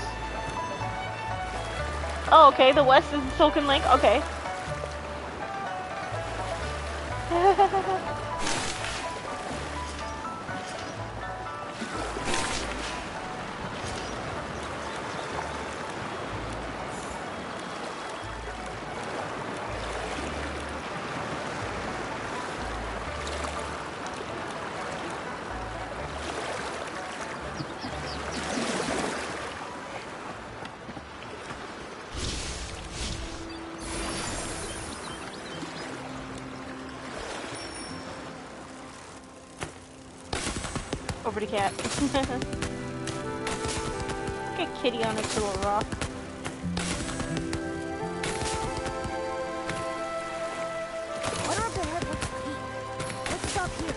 Oh, okay, the west is the Silken Lake. Okay. Over to cat. Get kitty on its little rock. Water up ahead looks deep. Let's stop here.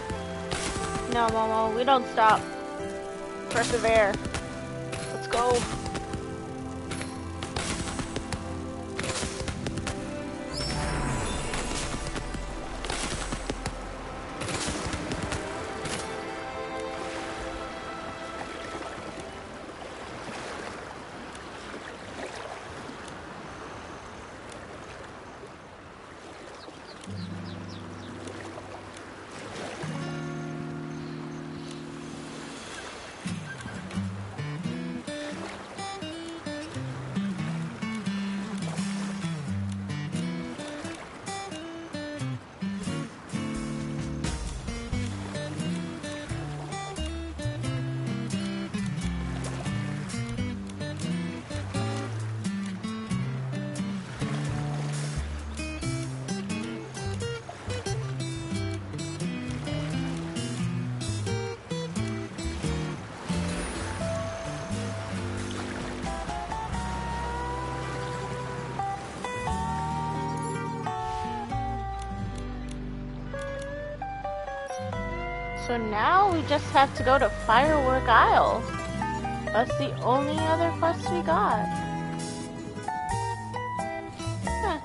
No, Momo, we don't stop. Persevere. Let's go. So now we just have to go to Firework Isle. That's the only other quest we got. Huh.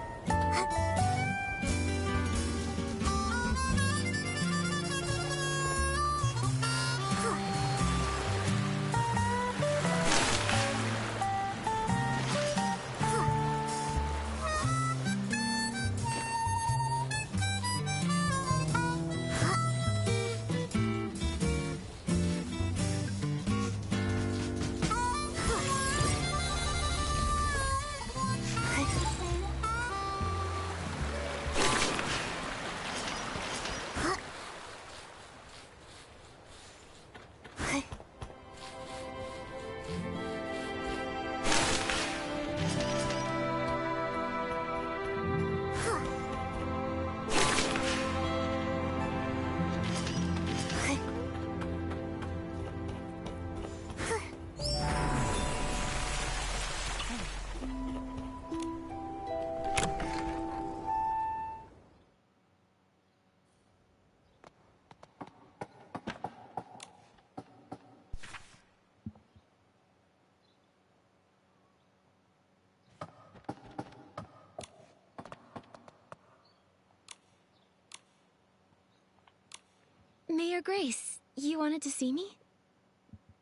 Mayor Grace, you wanted to see me?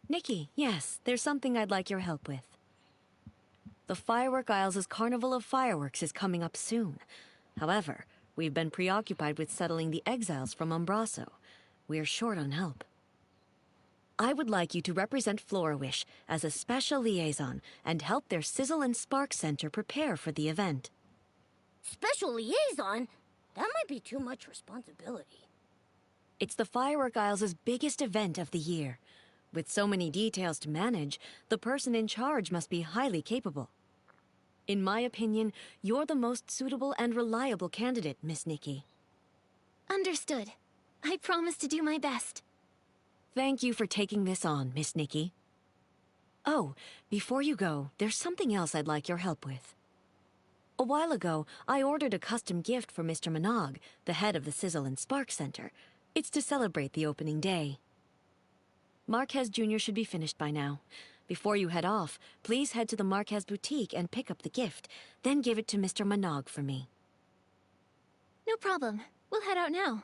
Nikki, yes, there's something I'd like your help with. The Firework Isles' Carnival of Fireworks is coming up soon. However, we've been preoccupied with settling the exiles from Umbraso. We're short on help. I would like you to represent Florawish as a special liaison and help their Sizzle and Spark Center prepare for the event. Special liaison? That might be too much responsibility. It's the Firework Isles' biggest event of the year. With so many details to manage, the person in charge must be highly capable. In my opinion, you're the most suitable and reliable candidate, Miss Nikki. Understood. I promise to do my best. Thank you for taking this on, Miss Nikki. Oh, before you go, there's something else I'd like your help with. A while ago, I ordered a custom gift for Mr. Minogue, the head of the Sizzle and Spark Center. It's to celebrate the opening day. Marquez Jr. should be finished by now. Before you head off, please head to the Marquez boutique and pick up the gift, then give it to Mr. Minogue for me. No problem. We'll head out now.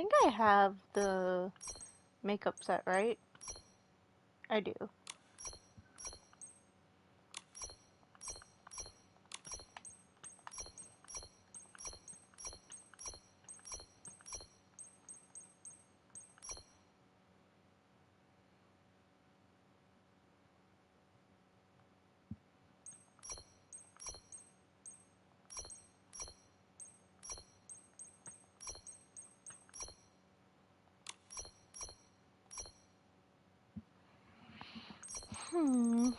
think I have the makeup set, right? I do. Hmm.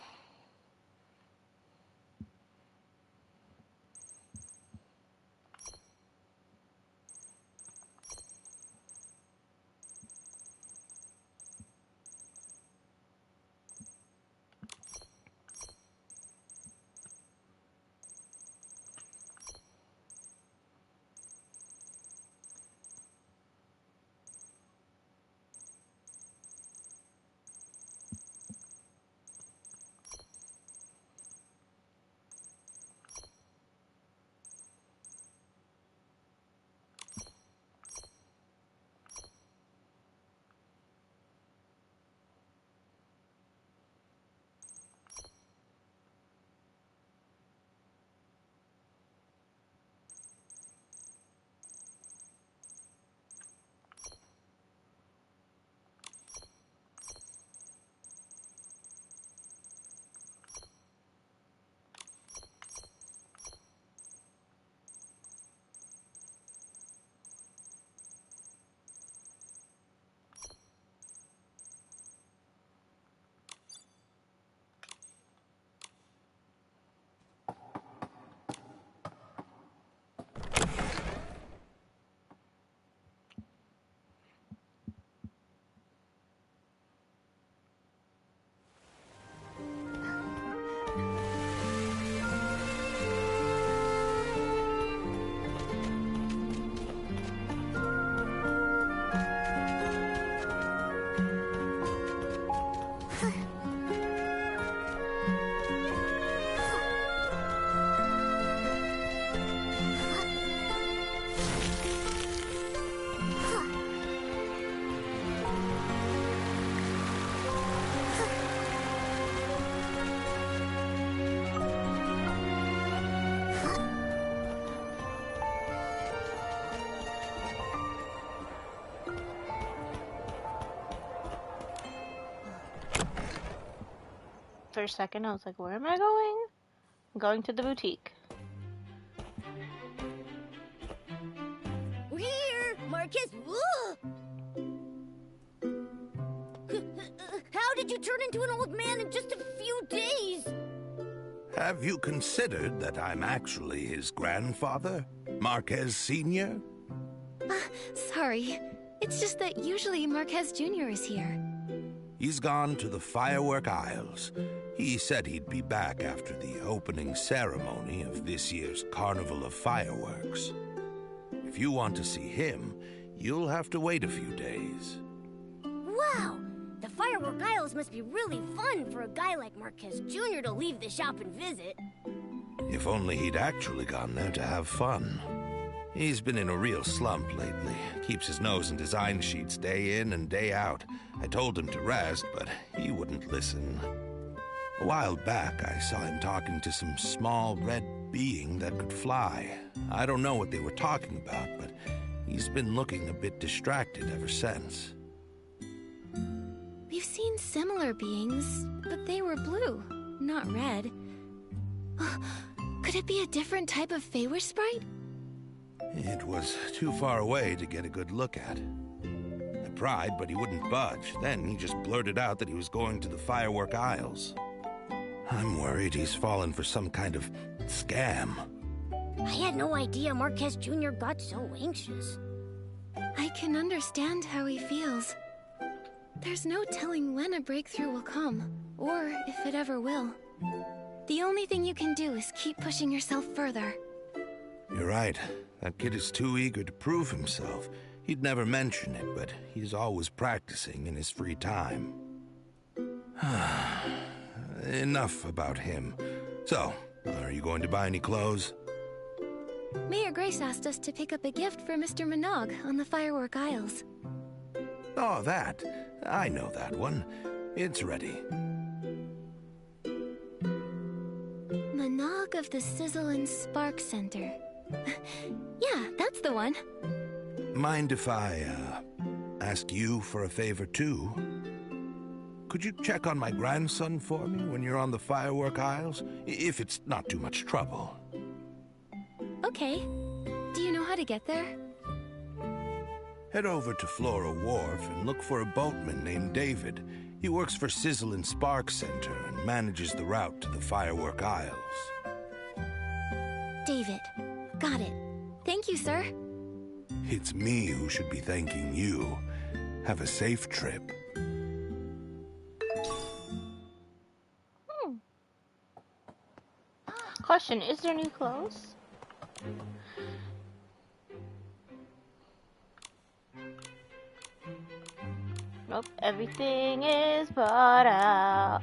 For a second, I was like, where am I going? I'm going to the boutique. We're here, Marcus. How did you turn into an old man in just a few days? Have you considered that I'm actually his grandfather, Marquez Sr.? Sorry. It's just that usually Marquez Jr. is here. He's gone to the Firework Isles. He said he'd be back after the opening ceremony of this year's Carnival of Fireworks. If you want to see him, you'll have to wait a few days. Wow! The Firework Isles must be really fun for a guy like Marquez Jr. to leave the shop and visit. If only he'd actually gone there to have fun. He's been in a real slump lately. Keeps his nose in design sheets day in and day out. I told him to rest, but he wouldn't listen. A while back, I saw him talking to some small red being that could fly. I don't know what they were talking about, but he's been looking a bit distracted ever since. We've seen similar beings, but they were blue, not red. Could it be a different type of Feywish sprite? It was too far away to get a good look at. I pried, but he wouldn't budge. Then he just blurted out that he was going to the Firework Isles. I'm worried he's fallen for some kind of scam. I had no idea Marquez Jr. got so anxious. I can understand how he feels. There's no telling when a breakthrough will come, or if it ever will. The only thing you can do is keep pushing yourself further. You're right. That kid is too eager to prove himself. He'd never mention it, but he's always practicing in his free time. Enough about him. So, are you going to buy any clothes? Mayor Grace asked us to pick up a gift for Mr. Minogue on the Firework Isles. Oh, that. I know that one. It's ready. Minogue of the Sizzle and Spark Center. Yeah, that's the one. Mind if I, ask you for a favor, too? Could you check on my grandson for me when you're on the Firework Isles? If it's not too much trouble. Okay. Do you know how to get there? Head over to Flora Wharf and look for a boatman named David. He works for Sizzle and Spark Center and manages the route to the Firework Isles. David. Got it. Thank you, sir. It's me who should be thanking you. Have a safe trip. Question, is there new clothes? Nope, everything is bought out.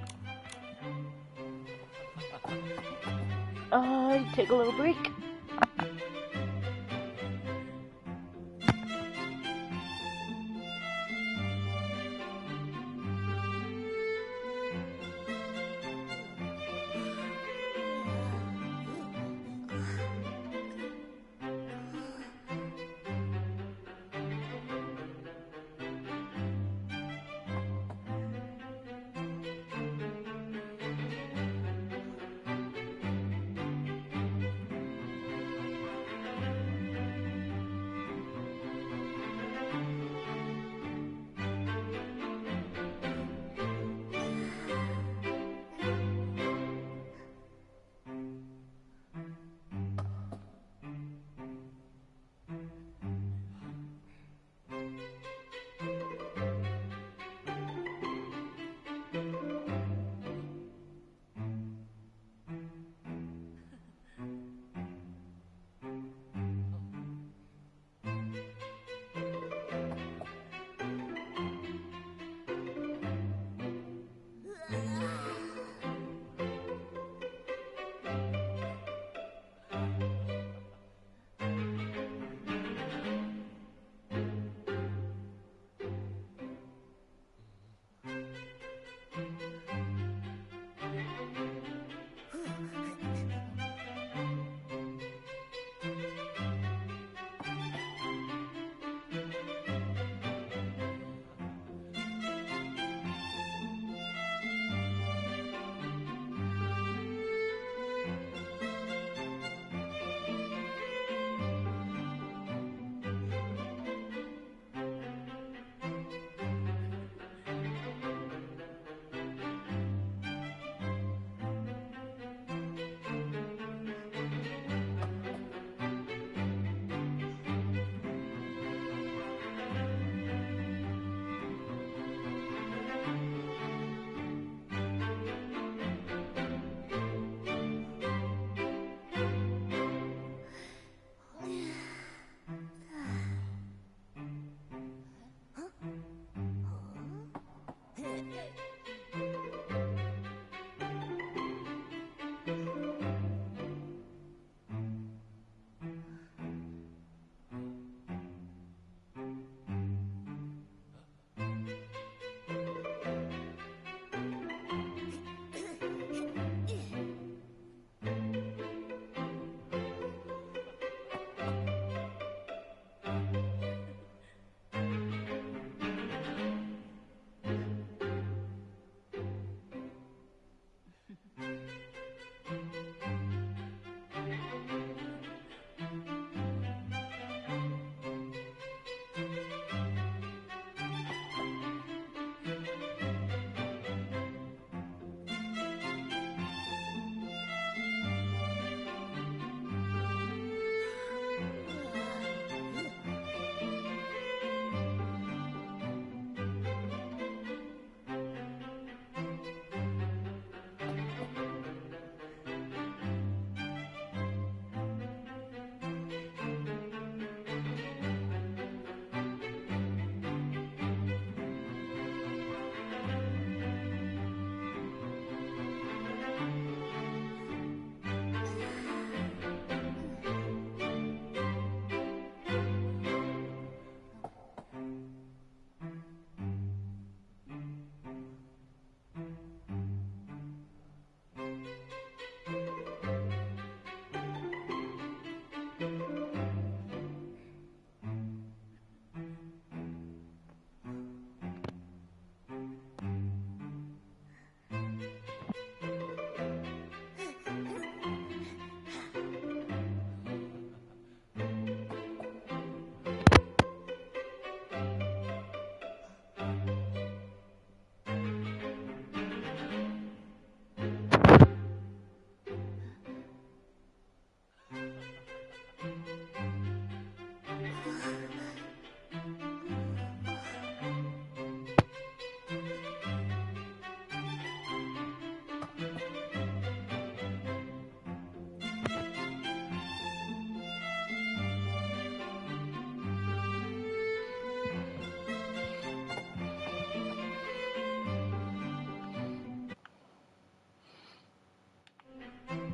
Take a little break.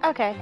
Okay.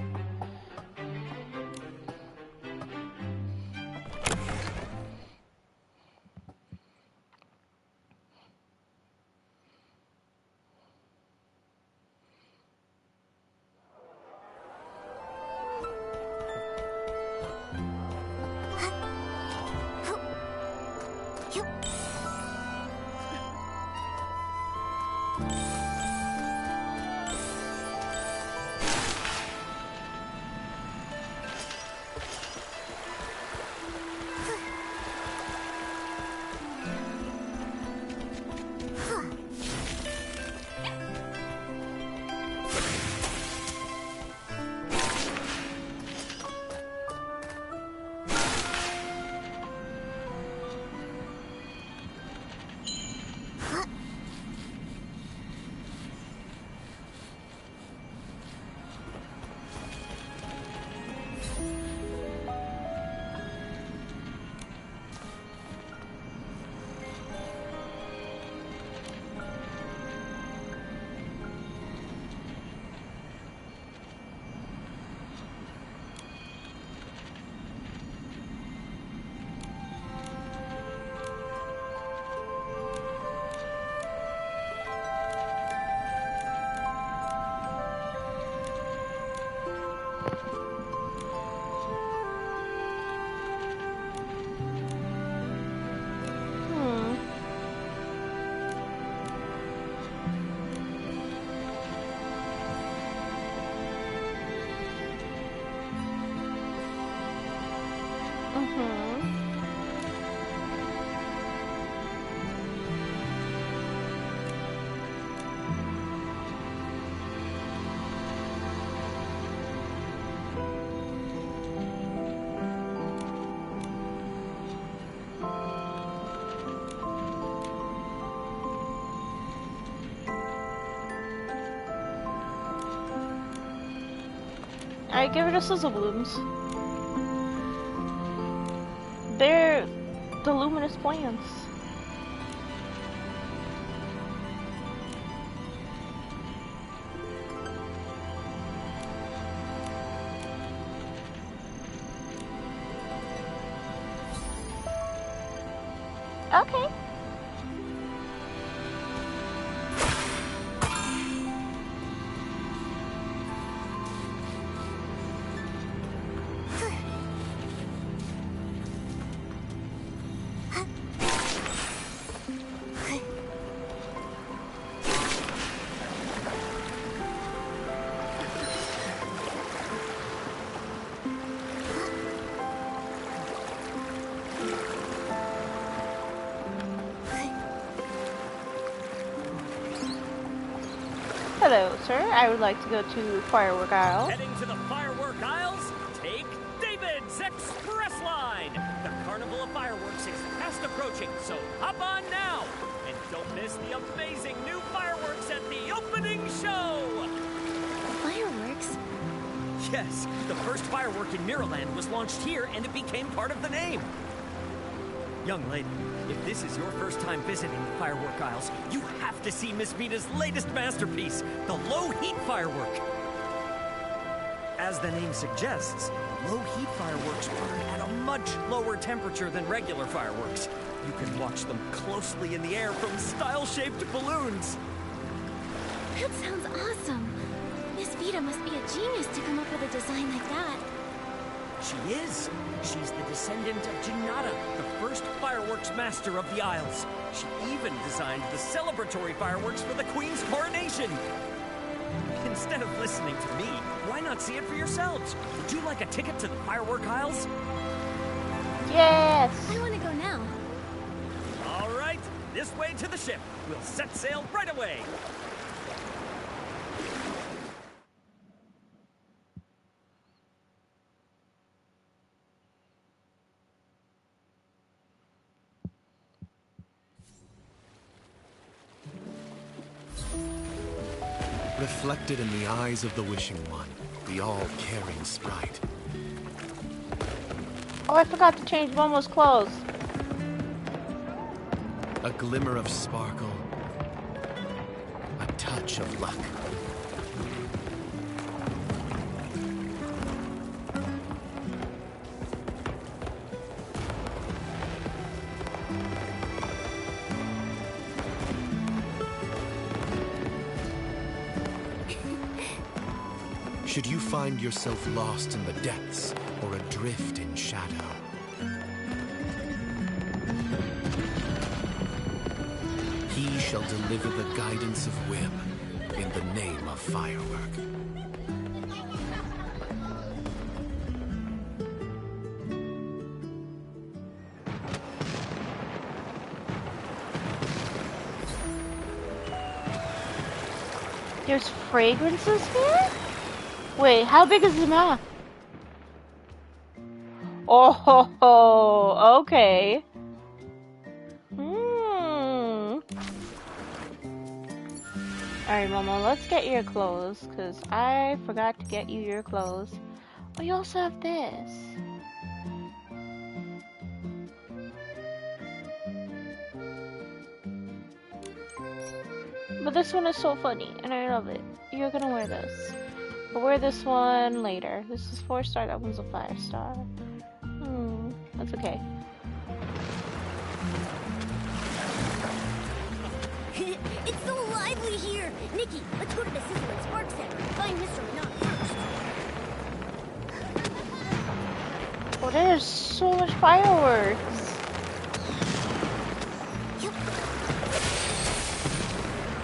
I give it a sizzle blooms. They're the luminous plants. Okay. Hello, sir. I would like to go to Firework Isle. Heading to the Firework Isles? Take David's Express Line! The Carnival of Fireworks is fast approaching, so hop on now! And don't miss the amazing new fireworks at the opening show! Fireworks? Yes, the first firework in Mirrorland was launched here and it became part of the name. Young lady, if this is your first time visiting the Firework Isles, you have to see Miss Vita's latest masterpiece, the low-heat firework. As the name suggests, low-heat fireworks burn at a much lower temperature than regular fireworks. You can watch them closely in the air from style-shaped balloons. That sounds awesome. Miss Vita must be a genius to come up with a design like that. She is. She's the descendant of Janata, the first fireworks master of the Isles. She even designed the celebratory fireworks for the Queen's coronation. Instead of listening to me, why not see it for yourselves? Would you like a ticket to the Firework Isles? Yes! I want to go now. All right, this way to the ship. We'll set sail right away. Reflected in the eyes of the Wishing One, the all-caring sprite. Oh, I forgot to change Momo's clothes. A glimmer of sparkle. A touch of luck. Should you find yourself lost in the depths or adrift in shadow, he shall deliver the guidance of whim in the name of firework. There's fragrances here? Wait, how big is the map? Oh, ho, ho. Okay. Alright, Momo, let's get your clothes, because I forgot to get you your clothes. Oh, you also have this. But this one is so funny, and I love it. You're gonna wear this. But wear this one later. This is 4-star, that one's a 5-star. That's okay. It's so lively here! Nikki, let's go to the Sizzle and Spark Center and find Mr. Minot first. Oh, there's so much fireworks.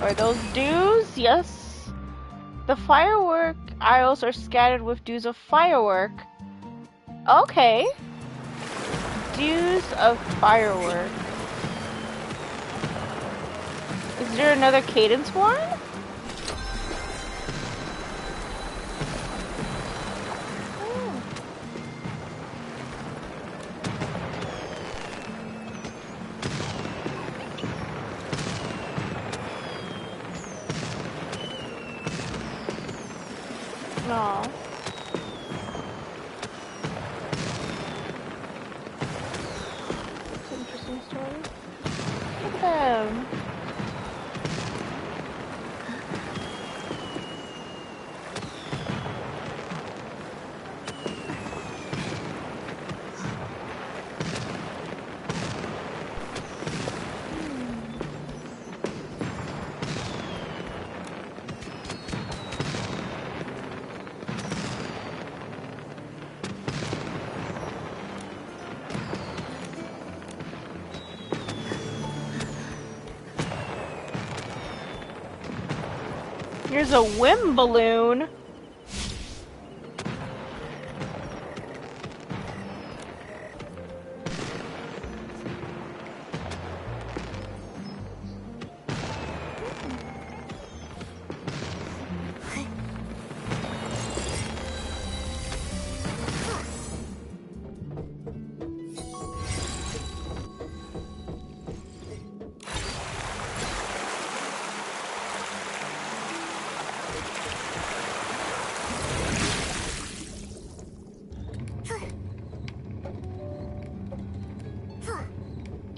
Are those dews? Yes. The firework aisles are scattered with dews of firework. Okay. Dews of firework. Is there another cadence one? No. It's an interesting story. Look at them. Here's a whim balloon.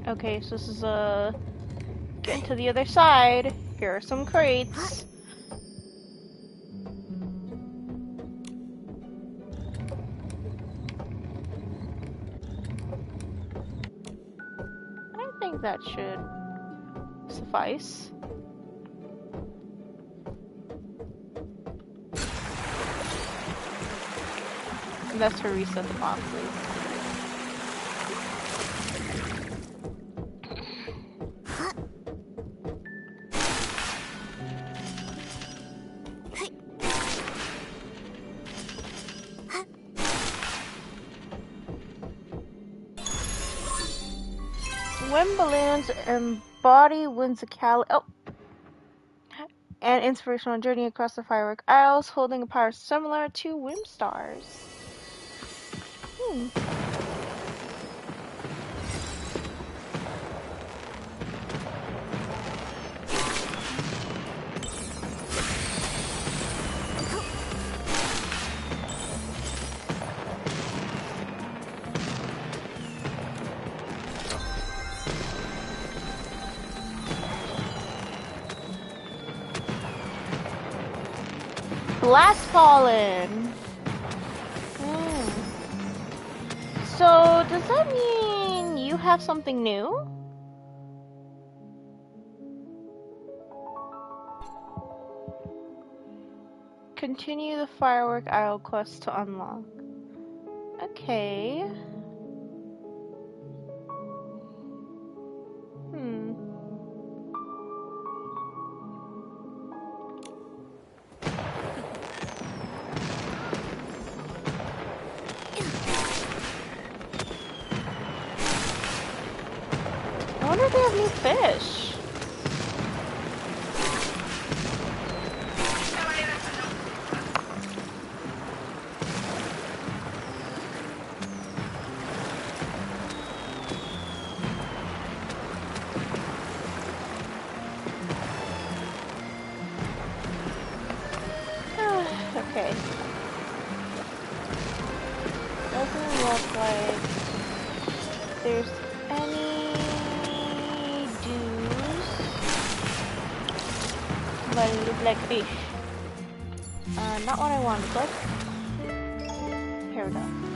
Okay, so this is get to the other side. Here are some crates. I think that should suffice. And that's to reset the boxes. Wind balloons embody whimsicality and inspirational journey across the firework aisles, holding a power similar to whim stars. Blast Fallen! So, does that mean you have something new? Continue the firework aisle quest to unlock. Okay. I wonder if they have new fish. Okay. Doesn't look like there's any dues, but it looks like fish. Not what I wanted, but here we go.